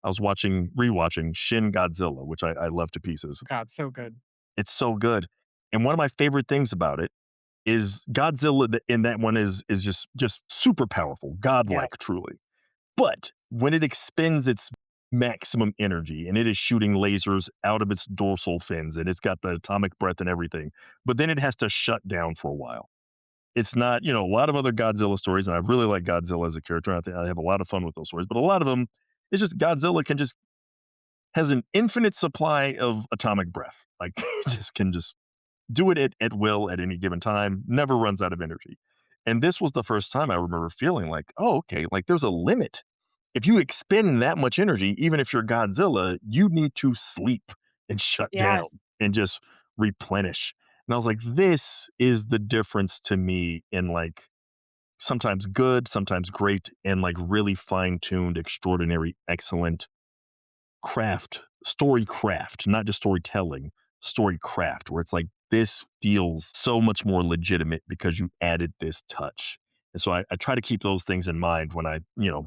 I was rewatching Shin Godzilla, which I love to pieces. God, so good. It's so good, and one of my favorite things about it is Godzilla. In that one is just super powerful, Yeah. godlike, truly. But when it expends its maximum energy and it is shooting lasers out of its dorsal fins and it's got the atomic breath and everything, but then it has to shut down for a while. It's not, a lot of other Godzilla stories, and I really like Godzilla as a character. I think I have a lot of fun with those stories, but a lot of them, it's just Godzilla has an infinite supply of atomic breath. Like, just do it at will at any given time, never runs out of energy. And this was the first time I remember feeling like, oh, okay, like there's a limit. If you expend that much energy, even if you're Godzilla, you need to sleep and shut down Yes, and just replenish. And I was like, this is the difference to me in like sometimes good, sometimes great, and like really fine tuned, extraordinary, excellent craft, not just storytelling, story craft, where it's like, this feels so much more legitimate because you added this touch. And so I try to keep those things in mind when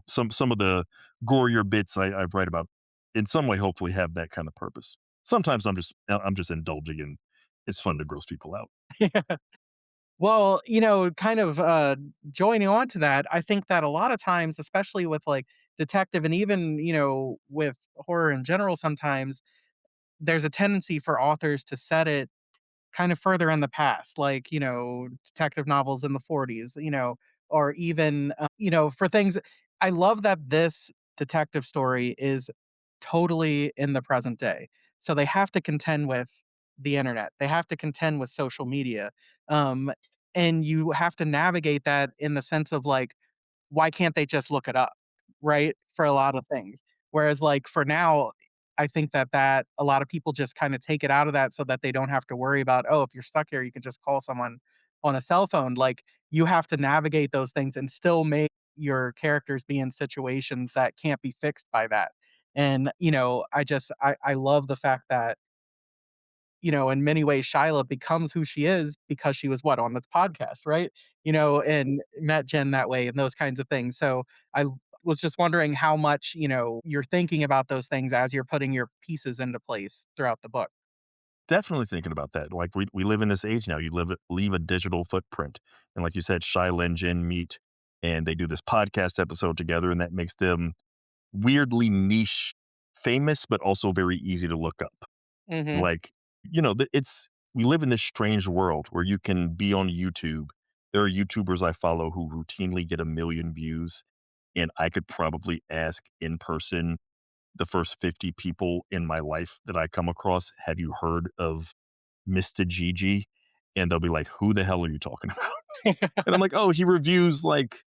some of the gorier bits I write about in some way hopefully have that kind of purpose. Sometimes I'm just indulging and it's fun to gross people out. Well, kind of, joining on to that, I think that a lot of times, especially with, like, detective and even, with horror in general sometimes, there's a tendency for authors to set it kind of further in the past, like, detective novels in the '40s, or even, for things I love that this detective story is totally in the present day. So they have to contend with the internet. They have to contend with social media. Um, and you have to navigate that in the sense of like, why can't they just look it up, right? For a lot of things. Whereas, like, for now, I think that a lot of people just kinda take it out of that so that they don't have to worry about, "Oh, if you're stuck here, you can just call someone on a cell phone." Like, you have to navigate those things and still make your characters be in situations that can't be fixed by that. And, I love the fact that in many ways, Shyla becomes who she is because she was what, on this podcast, right? And met Jen that way and those kinds of things. So I was just wondering how much, you're thinking about those things as you're putting your pieces into place throughout the book. Definitely thinking about that. Like we live in this age now. You leave a digital footprint. And like you said, Shyla and Jen meet and they do this podcast episode together, and that makes them weirdly niche famous, but also very easy to look up. Mhm. Like, it's we live in this strange world where you can be on YouTube. There are YouTubers I follow who routinely get 1 million views, and I could probably ask in person the first 50 people in my life that I come across, "Have you heard of Mr. Gigi?" And they'll be like, "Who the hell are you talking about?" And I'm like, "Oh, he reviews, like,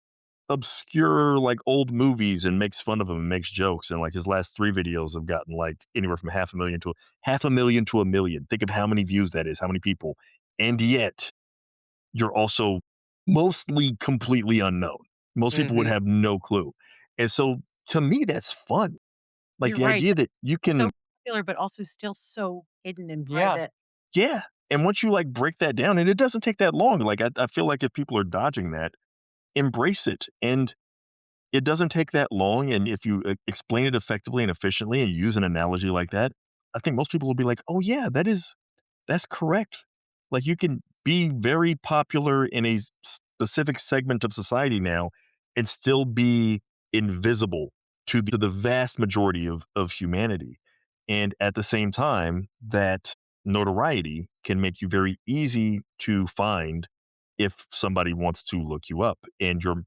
obscure, like, old movies and makes fun of them and makes jokes, and, like, his last 3 videos have gotten, like, anywhere from 500,000 to 1,000,000. Think of how many views that is, how many people, and yet you're also mostly completely unknown. Most people would Mhm. have no clue, and so, to me, that's fun. Like, you're the right. idea that you So can popular, but also still so hidden and Yeah. private. yeah, and once you, like, break that down and it doesn't take that long, like, I feel like if people are dodging that, embrace it, and it doesn't take that long, and if you explain it effectively and efficiently and use an analogy like that, I think most people will be like, "Oh, yeah, that's correct." Like, you can be very popular in a specific segment of society now and still be invisible to the vast majority of humanity, and at the same time, that notoriety can make you very easy to find if somebody wants to look you up, and your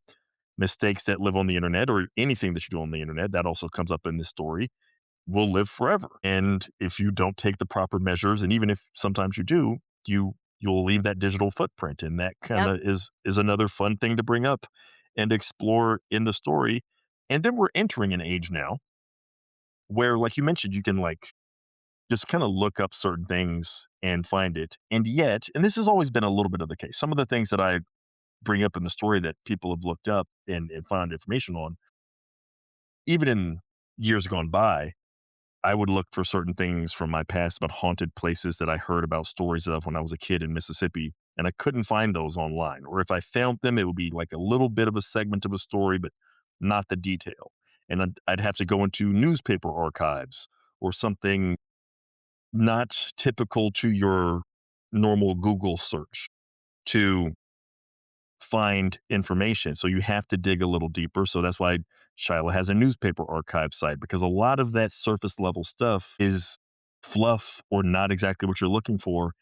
mistakes that live on the internet or anything that you do on the internet, that also comes up in this story, will live forever. And if you don't take the proper measures, and even if sometimes you do, you'll leave that digital footprint. And that kind Yep. of is another fun thing to bring up and explore in the story. And then we're entering an age now where, like you mentioned, you can like just kind of look up certain things and find it. And yet, and this has always been a little bit of the case, some of the things that I bring up in the story that people have looked up and found information on, even in years gone by, I would look for certain things from my past about haunted places that I heard about stories of when I was a kid in Mississippi, and I couldn't find those online. Or if I found them, it would be like a little bit of a segment of a story, but not the detail. And I'd have to go into newspaper archives or something not typical to your normal Google search to find information. So you have to dig a little deeper. So that's why Shiloh has a newspaper archive site, because a lot of that surface level stuff is fluff or not exactly what you're looking for.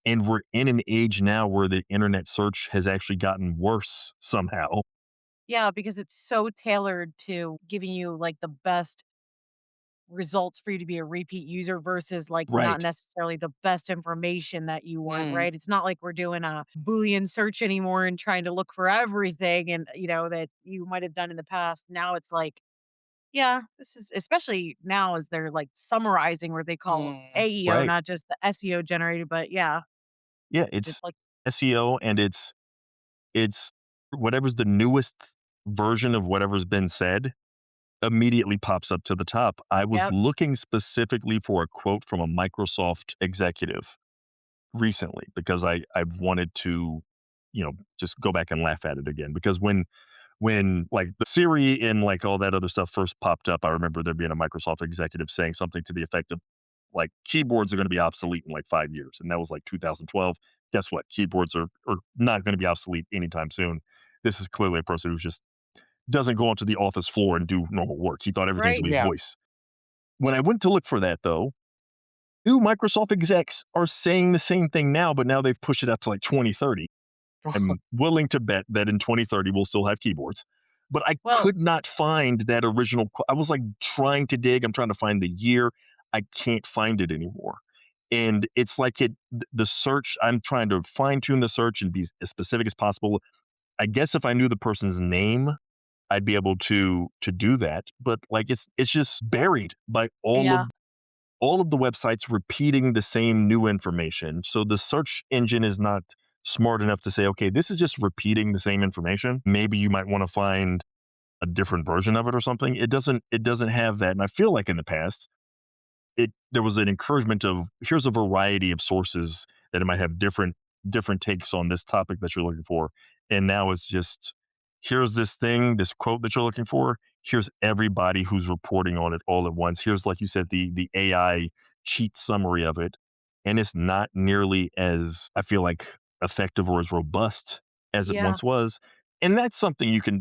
And we're in an age now where the internet search has actually gotten worse somehow. Yeah, because it's so tailored to giving you, like, the best results for you to be a repeat user versus, like, not Right. necessarily the best information that you want, Mm, right? It's not like we're doing a Boolean search anymore and trying to look for everything and, that you might have done in the past. Now it's like, yeah, this is especially now as they're, like, summarizing where they call mm, AEO, Right. not just the SEO generated, but yeah, Yeah. it's It's like SEO, and it's whatever's the newest version of whatever's been said immediately pops up to the top. I was yep, looking specifically for a quote from a Microsoft executive recently because I wanted to, just go back and laugh at it again. Because when like the Siri and like all that other stuff first popped up, I remember there being a Microsoft executive saying something to the effect of like keyboards are going to be obsolete in like 5 years, and that was like 2012. Guess what? Keyboards are not going to be obsolete anytime soon. This is clearly a person who just doesn't go onto the office floor and do normal work. He thought everything's right. gonna be yeah. voice. When I went to look for that though, new Microsoft execs are saying the same thing now, but now they've pushed it up to like 2030. I'm willing to bet that in 2030 we'll still have keyboards. But I Well, could not find that original. I was like trying to dig. I'm trying to find the year. I can't find it anymore. And it's like the search, I'm trying to fine tune the search and be as specific as possible. I guess if I knew the person's name, I'd be able to do that, but, like, it's just buried by yeah, all of the websites repeating the same new information, so the search engine is not smart enough to say, "Okay, this is just repeating the same information. Maybe you might wanna find a different version of it or something." It doesn't have that, and I feel like in the past, there was an encouragement of here's a variety of sources that it might have different takes on this topic that you're looking for, and now it's just here's this thing, this quote that you're looking for, here's everybody who's reporting on it all at once, here's, like you said, the AI cheat summary of it, and it's not nearly as, I feel like, effective or as robust as it yeah. once was. And that's something you can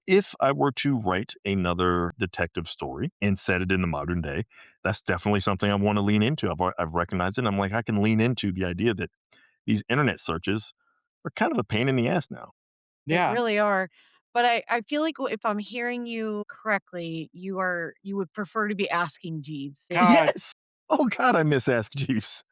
if I were to write another detective story and set it in the modern day, that's definitely something I wanna lean into. I've recognized it, and I'm like, I can lean into the idea that these internet searches are kind of a pain in the ass now. They Yeah. really are. But I feel like if I'm hearing you correctly, you would prefer to be asking Jeeves. God. Yes! Oh god, I miss Ask Jeeves.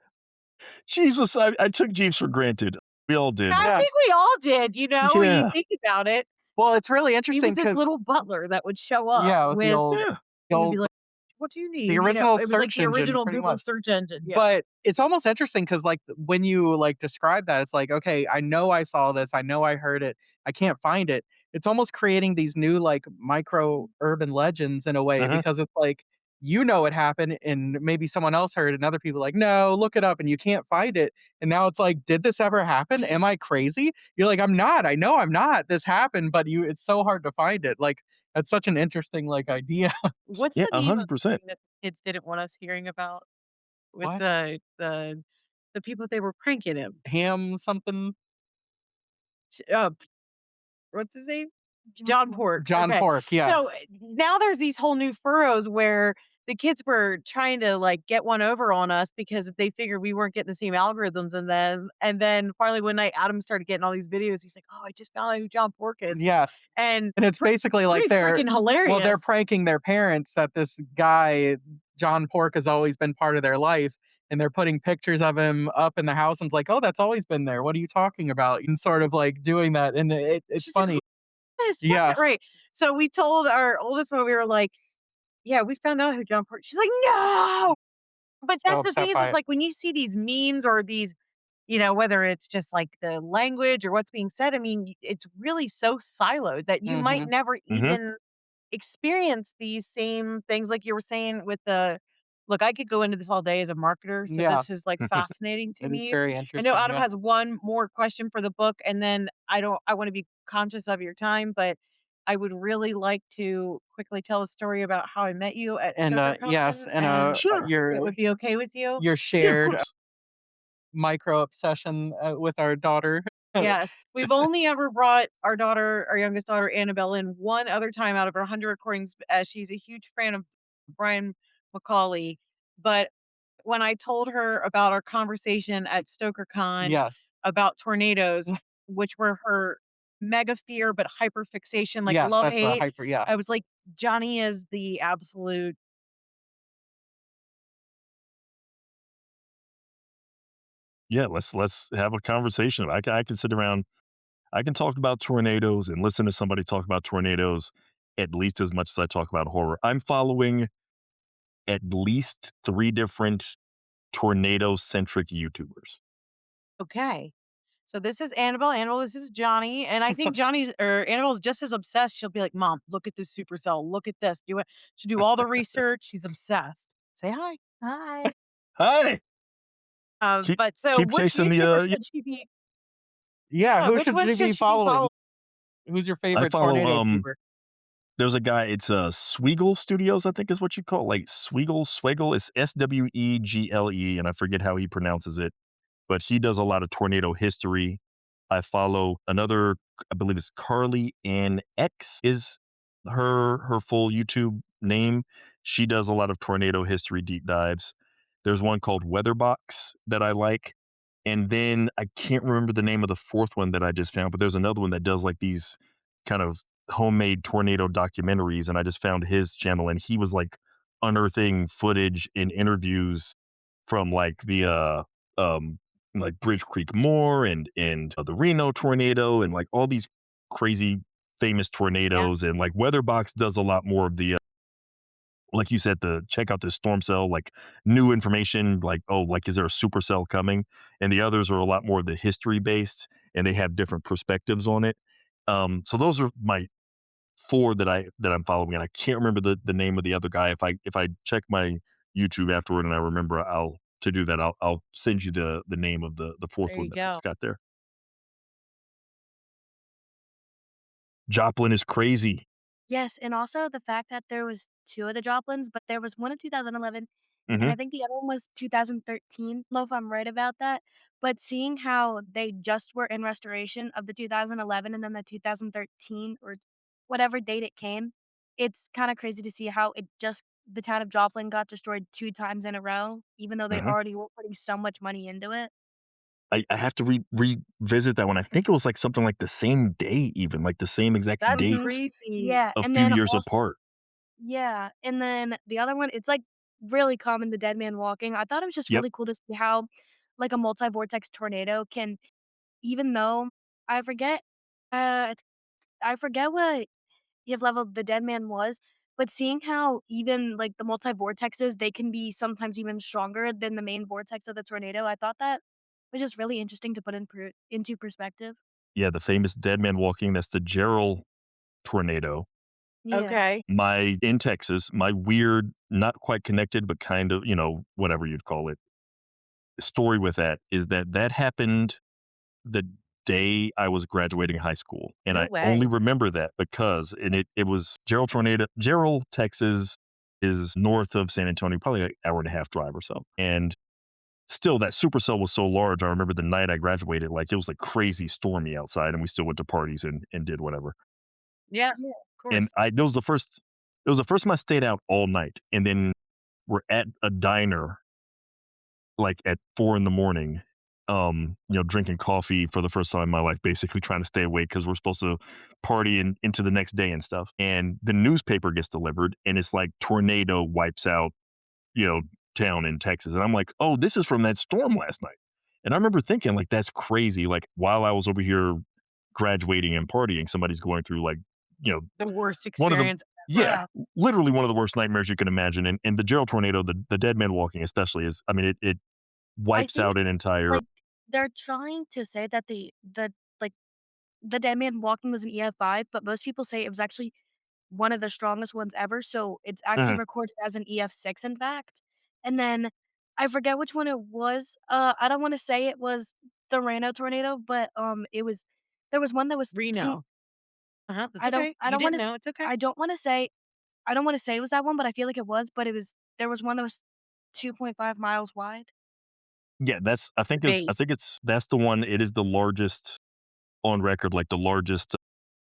Jeeves was I took Jeeves for granted. We all did. I Yeah. think we all did, when you Yeah, think about it. Well, it's really He was interesting this because little butler that would show up yeah, with with yeah. the he would be old like, "What do you the need?" original It was like search the engine original pretty Google much. search engine. Yeah. But it's almost interesting because, like, when you, like, describe that, it's like, "Okay, I know I saw this, I know I heard it, I can't find it." It's almost creating these new, like, micro urban legends in a way Uh-huh. because it's like, you know it happened and maybe someone else heard it and other people are like, "No, look it up," and you can't find it, and now it's like, "Did this ever happen? Am I crazy?" You're like, "I'm not, I know I'm not, this happened," but it's so hard to find it, like, that's such an interesting, like, idea. What's Yeah, the name of the 100%. thing that the kids didn't want us hearing about with What? the people they were pranking him? Ham something? Uh, what's his name? John Pork. John Okay. Pork, So, yes. now there's these whole new furrows where the kids were trying to, like, get one over on us because they figured we weren't getting the same algorithms, and then finally one night, Adam started getting all these videos. He's like, "Oh, I just found out who John Pork is." Yes. And And it's basically like pretty freaking they're hilarious. pranking their parents that this guy, John Pork, has always been part of their life, and they're putting pictures of him up in the house, and it's like, "Oh, that's always been there. What are you talking about?" And sort of, like, doing that, and it's She's like, "Who funny. is? What's that?" Yes. Right. So we told our oldest one, we were like, "Yeah, we found out who John Pork." She's like, "No!" But So that's the thing upset is, by it's it. like when you see these memes or these, whether it's just like the language or what's being said, I mean, it's really so siloed that you might Mhm. never Mhm. even experience these same things like you were saying with the look, I could go into this all day as a marketer, so Yeah. this is, like, fascinating to It is me. very I know interesting, Adam yeah. has one more question for the book, and then I wanna be conscious of your time, but I would really like to quickly tell a story about how I met you at And, Stoker yes, Compton, and, and Sure. if that would be okay with you? your Yeah, of shared course. micro obsession, with our daughter. Yes. We've only ever brought our youngest daughter, Annabelle, in one other time out of our 100 recordings, as she's a huge fan of Brian McCauley, but when I told her about our conversation at StokerCon Yes. about tornadoes, which were her mega fear, but hyper fixation, like Yes, love that's the hate, hyper, yeah. I was like, "Johnny is the absolute." Yeah, let's have a conversation. I can sit around. I can talk about tornadoes and listen to somebody talk about tornadoes at least as much as I talk about horror. I'm following at least 3 different tornado-centric YouTubers. Okay. So this is Annabelle, this is Johnny, and I think Johnny's or Annabelle's just as obsessed. She'll be like, "Mom, look at this supercell. Look at this. Do it." She'll do all the research. She's obsessed. Say hi. Hi. Hi, keep But so keep which chasing the, YouTuber yeah. should she be Yeah, yeah, who which should one she should be she be following? following? Who's your I favorite follow, tornado tuber? there's a guy, it's, Swiggle Studios, I think is what you call it, like Swiggle, it's Swegle, and I forget how he pronounces it, but he does a lot of tornado history. I follow another, I believe it's Carly Ann X is her full YouTube name. She does a lot of tornado history deep dives. There's one called Weatherbox that I like. And then I can't remember the name of the fourth one that I just found, but there's another one that does like these kind of homemade tornado documentaries. And I just found his channel and he was like unearthing footage and interviews from um like Bridge Creek Moor and the Reno tornado and like all these crazy famous Yeah, tornadoes and like Weatherbox does a lot more of the like you said, the check out this storm cell, like new information, like, oh, like, is there a supercell coming? And the others are a lot more of the history based and they have different perspectives on it. So those are my four that I'm following. And I can't remember the name of the other guy. If I check my YouTube afterward and I remember I'll to do that, I'll send you the name of the fourth there one you that I go. just got there. Joplin is crazy. Yes, and also the fact that there was 2 of the Joplins, but there was one in 2011, and Hmm. I think the other one was 2013. Know if I'm right about that, but seeing how they just were in restoration of the 2011 and then the 2013 or whatever date it came, it's kinda crazy to see how it just the town of Joplin got destroyed 2 times in a row, even though they Hmm. already were putting so much money into it. I have to revisit that one. I think it was like something like the same day, even like the same exact That's Mhm. date, creepy. Yeah, a and few then years also apart. yeah, and then the other one, it's, like, really common, the dead man walking. I thought it was just Yep. really cool to see how, like, a multi-vortex tornado can even though I forget, I forget what you've leveled the dead man was, but seeing how even, like, the multi-vortexes, they can be sometimes even stronger than the main vortex of the tornado, I thought that was just really interesting to put into perspective. Yeah, the famous dead man walking, that's the Gerald tornado. Yeah. Okay. My in Texas, my weird, not quite connected, but kind of, whatever you'd call it, story with that is that that happened the day I was graduating high school. And No I only way. remember that because and it was Gerald tornado. Gerald, Texas is north of San Antonio, probably an hour and a half drive or so. And still, that supercell was so large. I remember the night I graduated, like it was like crazy stormy outside, and we still went to parties and did whatever. Yeah, Yeah. of And course. it was the first time I stayed out all night. And then were at a diner like at 4 in the morning, drinking coffee for the first time in my life, basically trying to stay awake because we're supposed to party into the next day and stuff. And the newspaper gets delivered and it's like tornado wipes out, you know, town in Texas. And I'm like, oh, this is from that storm last night. And I remember thinking, like, that's crazy. Like, while I was over here graduating and partying, somebody's going through, like, you know, The worst one of the, experience ever. yeah, literally one of the worst nightmares you can imagine. And the Gerald tornado, the dead man walking, especially, is, I mean, it I wipes think, out an entire. like, they're trying to say that like, the Dead Man Walking was an EF5, but most people say it was actually one of the strongest ones ever, so it's actually Mhm. recorded as an EF6, in fact. And then I forget which one it was, I don't wanna say it was the Reno tornado, but, it was there was one that was 2 Reno. Uh-huh, that's okay. I You don't didn't wanna know, it's okay. I don't wanna say I don't wanna say it was that one, but I feel like it was, but it was there was one that was 2.5 miles wide. Yeah, I Base. think it's that's the one. It is the largest on record, like the largest,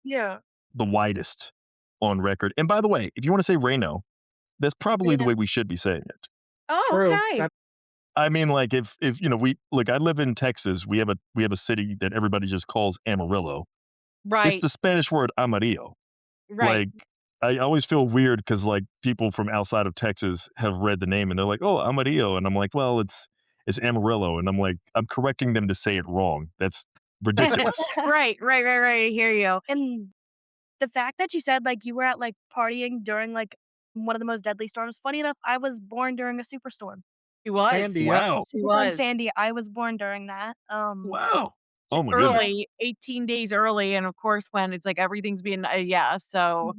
Yeah. the widest on record. And by the way, if you wanna say Reno, that's probably the Reno. way we should be saying it. Oh, True. okay. That I mean, like, if, we like, I live in Texas, we have a city that everybody just calls Amarillo. It's Right, the Spanish word amarillo. right. Like, I always feel weird because, like, people from outside of Texas have read the name and they're like, "Oh, Amarillo," and I'm like, "Well, it's Amarillo," and I'm like, I'm correcting them to say it wrong. That's ridiculous. Right, right, right, right, I hear you. And the fact that you said, like, you were at, like, partying during, like, one of the most deadly storms, funny enough, I was born during a superstorm. She Sandy, was. yep. Wow. She Superstorm was. Sandy, I was born during that, Wow. Oh my yeah. goodness. Early, 18 days early, and of course, when it's like everything's being yeah, so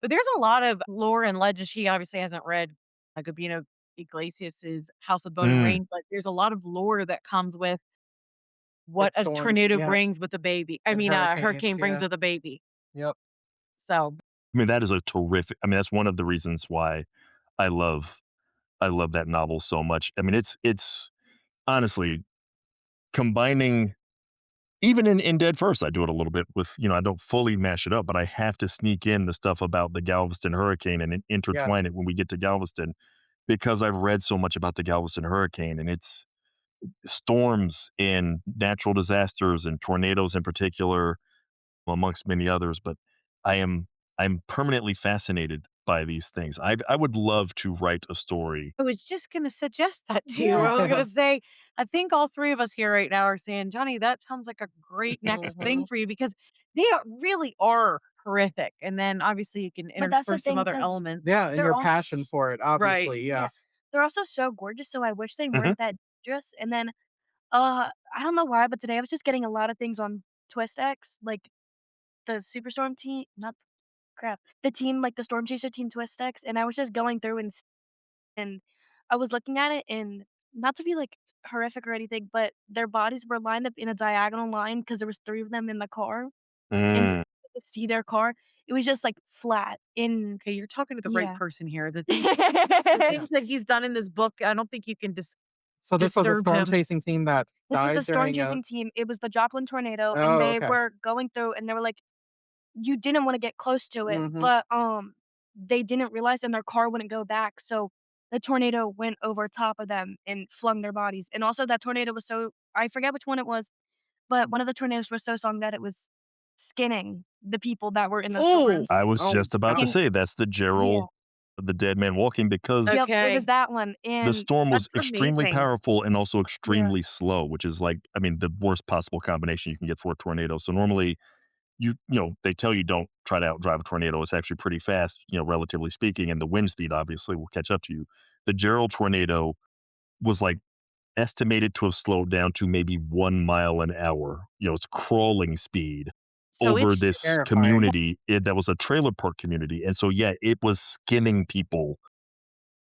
but there's a lot of lore and legend. She obviously hasn't read, Gabino Iglesias's House of Bone and Mm. Rain, but there's a lot of lore that comes with what With a storms, tornado yeah, brings with a baby. I and mean, a hurricanes, hurricane brings yeah. with a baby. Yep. So, I mean, that is a terrific I mean, that's one of the reasons why I love I love that novel so much. I mean, it's honestly combining. Even in Dead First, I do it a little bit with, I don't fully mash it up, but I have to sneak in the stuff about the Galveston hurricane and Yes. intertwine it when we get to Galveston because I've read so much about the Galveston hurricane and its storms and natural disasters and tornadoes in particular, amongst many others. But I am I'm permanently fascinated by these things. I would love to write a story. I was just gonna suggest that to you. I was Yeah. gonna say, I think all 3 of us here right now are saying, "Johnny, that sounds like a great next thing Mhm. for you," because they really are horrific, and then obviously you can But that's the intersperse some thing, other because elements. Yeah, and they're your all passion s for it, Right. obviously, yeah, yes. they're also so gorgeous, so I wish they Mhm. weren't that dangerous, and then, I don't know why, but today I was just getting a lot of things on TwistX, like, the Superstorm team not crap, the team, like, the Storm Chaser team TwistX, and I was just going through and I was looking at it, and not to be, like, horrific or anything, but their bodies were lined up in a diagonal line because there was 3 of them in the car, and you Mm. could see their car. It was just, like, flat in Okay, you're talking to the right yeah. person here. The things that he's done in this book, I don't think you can So this was a disturb storm him. chasing team that This was a died storm during a chasing team. It was the Joplin tornado, and Oh, they okay. were going through, and they were like, you didn't wanna get close to it, Mhm. but, they didn't realize and their car wouldn't go back, so the tornado went over top of them and flung their bodies, and also that tornado was so I forget which one it was, but one of the tornadoes was so strong that it was skinning the people that were in the Oh, I storms. was Oh, just about to ouch. And say that's the yeah. Gerald, the dead man walking, because Yep, it was okay. that one, the and storm was That's extremely amazing. powerful and also yeah. extremely slow, which is like, I mean, the worst possible combination you can get for a tornado. So normally they tell you don't try to outdrive a tornado. It's actually pretty fast, relatively speaking, and the wind speed obviously will catch up to you. The Gerald tornado was like estimated to have slowed down to maybe 1 mile an hour. It's crawling speed So over it's this just Terrifying. community that was a trailer park community. And so, yeah, it was skinning people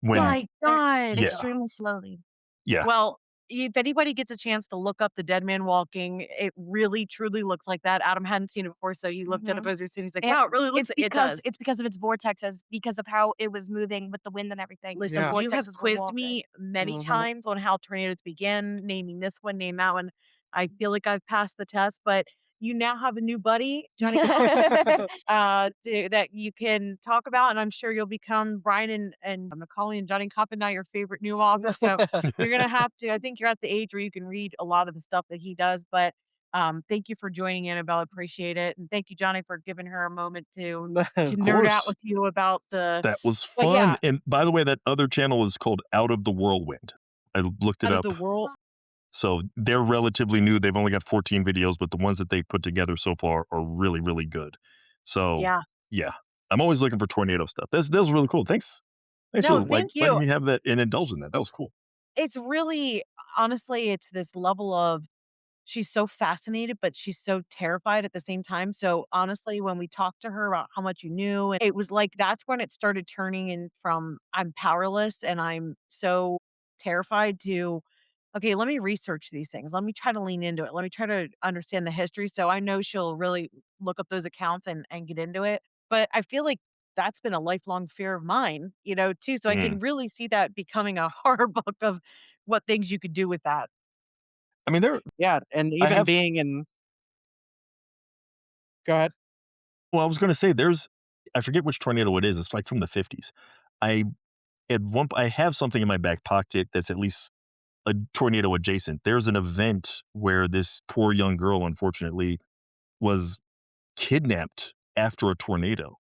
when, Yeah, my they're god. yeah, extremely slowly. yeah. Well, if anybody gets a chance to look up The Dead Man Walking, it really truly looks like that. Adam hadn't seen it before, so he looked at it Mhm. as soon as he's like, It "Wow, it really looks like it does." it's because of its vortexes, because of how it was moving with the wind and everything. The Listen, Yeah. you have vortexes were quizzed walking. me many Mhm. times on how tornadoes begin, naming this one, name that one. I feel like I've passed the test, but you now have a new buddy, Johnny that you can talk about, and I'm sure you'll become Brian and Macaulay and Johnny Coppin now your favorite new author. So you're gonna have to. I think you're at the age where you can read a lot of the stuff that he does. But thank you for joining, Annabelle. Appreciate it, and thank you, Johnny, for giving her a moment to Of nerd out course. with you about the. That was But fun, yeah, and by the way, that other channel is called Out of the Whirlwind. I looked it out of up. the world. So, they're relatively new, they've only got 14 videos, but the ones that they put together so far are really, really good. So, Yeah. yeah, I'm always looking for tornado stuff. That was really cool. Thanks for, No, like, thank letting you. me have that and indulge in that. That was cool. It's really honestly, it's this level of she's so fascinated, but she's so terrified at the same time. So honestly, when we talked to her about how much you knew, it was like that's when it started turning in from I'm powerless and I'm so terrified to okay, let me research these things. Let me try to lean into it. Let me try to understand the history. So I know she'll really look up those accounts and get into it. But I feel like that's been a lifelong fear of mine, too. So I can Mhm. really see that becoming a horror book of what things you could do with that. I mean, there Yeah, and I even have being in go ahead. well, I was gonna say I forget which tornado it is, it's, like, from the '50s. I I have something in my back pocket that's at least a tornado adjacent. There's an event where this poor young girl, unfortunately, was kidnapped after a tornado.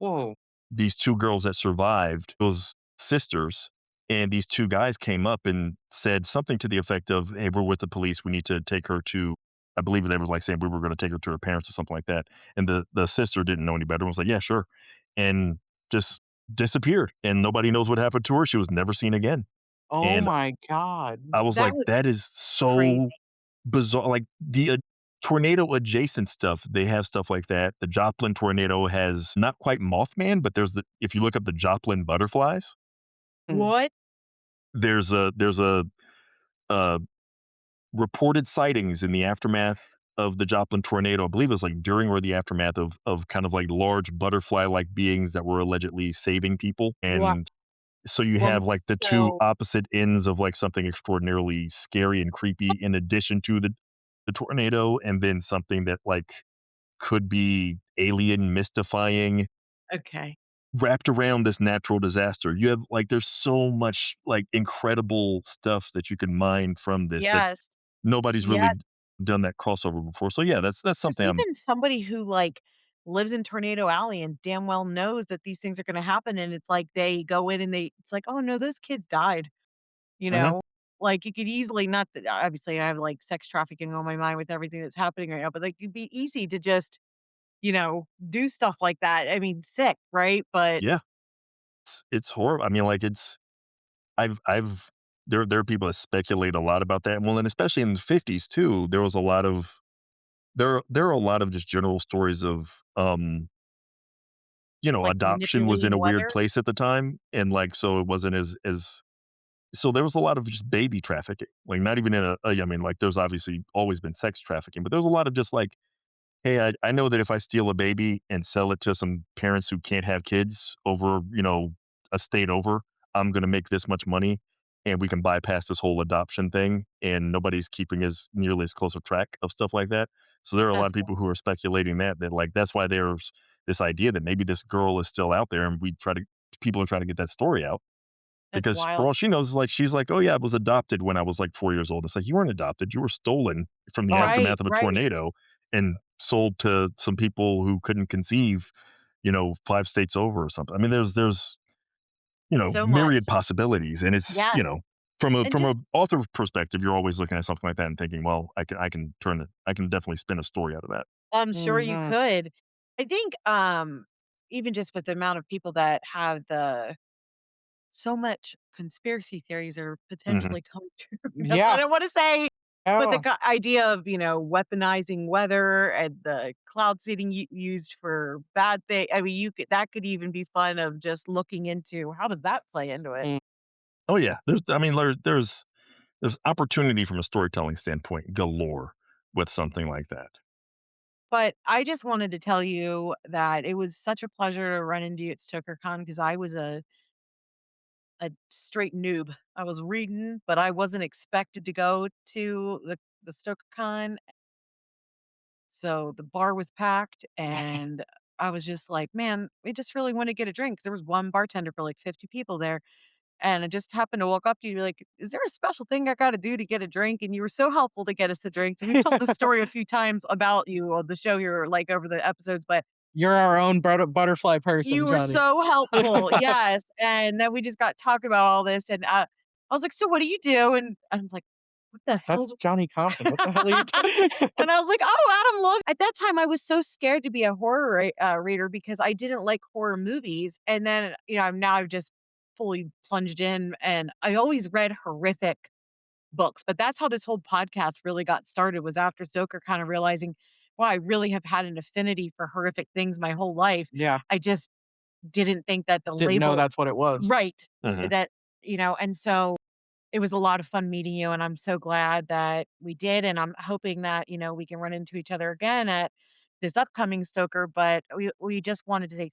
Whoa. These 2 girls that survived, those sisters, and these 2 guys came up and said something to the effect of, "Hey, we're with the police. We need to take her to" I believe they were, like, saying we were gonna take her to her parents or something like that, and the sister didn't know any better and was like, "Yeah, sure," and just disappeared, and nobody knows what happened to her. She was never seen again, Oh and my god. I was That like, was "That is crazy. so bizarre." Like, tornado adjacent stuff, they have stuff like that. The Joplin tornado has not quite Mothman, but if you look up the Joplin butterflies, Mm. What? there's a, uh, reported sightings in the aftermath of the Joplin tornado. I believe it was, like, during or the aftermath of kind of, like, large butterfly-like beings that were allegedly saving people, Wow. and so you Well, have, like, the 2 so opposite ends of, like, something extraordinarily scary and creepy in addition to the tornado, and then something that, like, could be alien, mystifying, okay. wrapped around this natural disaster. You have like, there's so much, like, incredible stuff that you can mine from this that Yes. nobody's really Yes. done that crossover before. So, yeah, that's 'Cause something I'm even somebody who, like, lives in Tornado Alley and damn well knows that these things are gonna happen, and it's like they go in and it's like, "Oh, no, those kids died," you Mhm. know? Like, you could easily not that obviously, I have, like, sex trafficking on my mind with everything that's happening right now, but, like, it'd be easy to just, do stuff like that. I mean, sick, right? But Yeah. It's horrible. I mean, like, I've there are people that speculate a lot about that. Well, and especially in the '50s too, there was a lot of there are a lot of just general stories of, like, adoption was in manipulating a weird weather? place at the time, and, like, so it wasn't as so there was a lot of just baby trafficking, like, not even in I mean, like, there's obviously always been sex trafficking, but there's a lot of just like, "Hey, I know that if I steal a baby and sell it to some parents who can't have kids over, a state over, I'm gonna make this much money, and we can bypass this whole adoption thing, and nobody's keeping as nearly as close a track of stuff like that." So there are a lot That's of people who are speculating that, like, that's why there's this idea that maybe this girl is still out there, and people are trying to get that story out. that's Because for wild. all she knows, like, she's like, "Oh, yeah, I was adopted when I was, like, 4 years old." It's like, "You weren't adopted, you were stolen from the Right, aftermath of a right. tornado and sold to some people who couldn't conceive, 5 states over or something." I mean, there's, So myriad much. possibilities, and it's, Yes, from a and just author perspective, you're always looking at something like that and thinking, "Well, I can definitely spin a story out of that." I'm sure you Mhm. could. I think, even just with the amount of people that have the so much conspiracy theories are Mhm. potentially come true. That's what Yeah. I wanna say, but the Oh. idea of, weaponizing weather and the cloud seeding used for bad thing I mean, you could that could even be fun of just looking into how does that play into it? Mm. Oh, yeah. I mean, there's opportunity from a storytelling standpoint galore with something like that. But I just wanted to tell you that it was such a pleasure to run into you at StokerCon because I was a straight noob. I was reading, but I wasn't expected to go to the StokerCon. So the bar was packed, and I was just like, "Man, we just really wanna get a drink," 'cause there was one bartender for, like, 50 people there, and I just happened to walk up to you, like, "Is there a special thing I gotta do to get a drink?" And you were so helpful to get us the drinks, and we've told this story a few times about you on the show here, like, over the episodes, but You're our own butterfly person, you were Johnny. so helpful, yes, and then we just got talking about all this, and, I was like, "So what do you do?" And I was like, "What the That's hell?" Johnny Compton. What the hell are you And I was like, "Oh, Adam Love." At that time, I was so scared to be a horror reader because I didn't like horror movies, and then, now I've just fully plunged in, and I always read horrific books, but that's how this whole podcast really got started was after Stoker kinda realizing, "Wow, I really have had an affinity for horrific things my whole life." Yeah, I just didn't think that the didn't know label. that's what it was. Right, Mhm. that and so it was a lot of fun meeting you, and I'm so glad that we did, and I'm hoping that, we can run into each other again at this upcoming Stoker, but we just wanted to say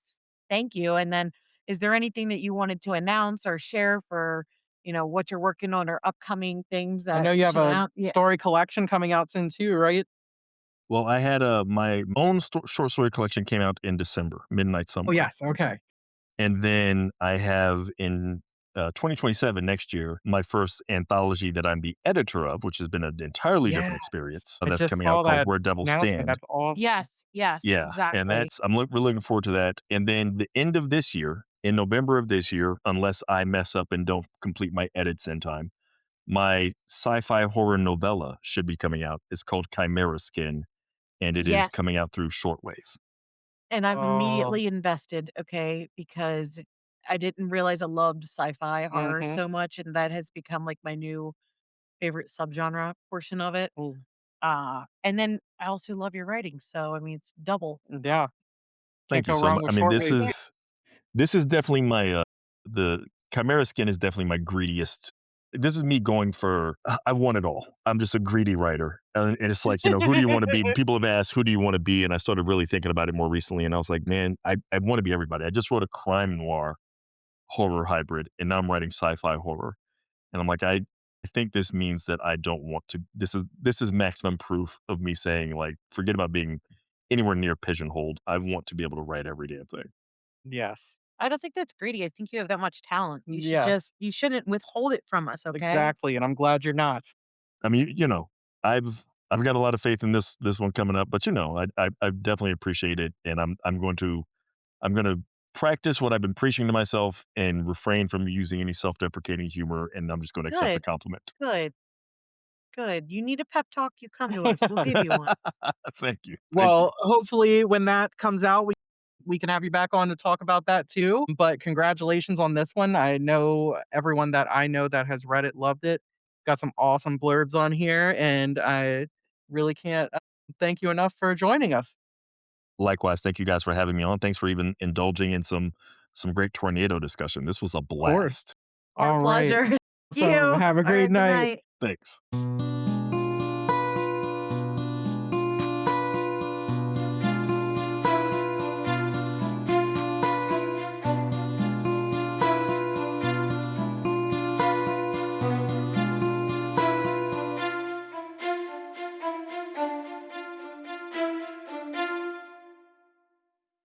thank you, and then is there anything that you wanted to announce or share for, what you're working on or upcoming things I that know you we have should a announce? Yeah. story collection coming out soon too, right? Well, I had, my own short story collection came out in December, Midnight Oh, Somewhere. yes, okay. And then I have in, 2027, next year, my first anthology that I'm the editor of, which has been an entirely different Yes. experience, I that's just coming out saw called that Where Devils announcement, Stand. that's awesome. Yes, yes, Yeah, and exactly. that's I'm really looking forward to that, and then the end of this year, in November of this year, unless I mess up and don't complete my edits in time, my sci-fi horror novella should be coming out. It's called Chimera Skin, and it is Yes, coming out through Shortwave. and I'm Oh, immediately invested, okay, because I didn't realize I loved sci-fi horror mhm. so much, and that has become, like, my new favorite subgenre portion of it. Mm, And then I also love your writing, so, I mean, it's double. yeah, can't Thank you go so wrong much. I with mean, shortwave. this is definitely my, the Chimera Skin is definitely my greediest. This is me going for I want it all. I'm just a greedy writer, and it's like, who do you wanna be? People have asked, "Who do you wanna be?" And I started really thinking about it more recently, and I was like, "Man, I wanna be everybody." I just wrote a crime noir horror hybrid, and now I'm writing sci-fi horror, and I'm like, I think this means that I don't want to this is maximum proof of me saying, like, forget about being anywhere near pigeonholed. I want to be able to write every damn thing. Yes. I don't think that's greedy, I think you have that much talent. Yes, You shouldn't withhold it from us, okay? exactly, and I'm glad you're not. I mean, I've got a lot of faith in this one coming up, but I definitely appreciate it, and I'm gonna practice what I've been preaching to myself and refrain from using any self-deprecating humor, and I'm just gonna accept the Good, compliment. good, good. You need a pep talk, you come to us, we'll give you one. Thank you, thank you. Well, hopefully, when that comes out, we can have you back on to talk about that too, but congratulations on this one. I know everyone that I know that has read it loved it. Got some awesome blurbs on here, and I really can't, thank you enough for joining us. Likewise, thank you guys for having me on. Thanks for even indulging in some great tornado discussion. This was a Of course. blast. Our Alright. pleasure. So, You. have a great Alright, good night. night. Thanks.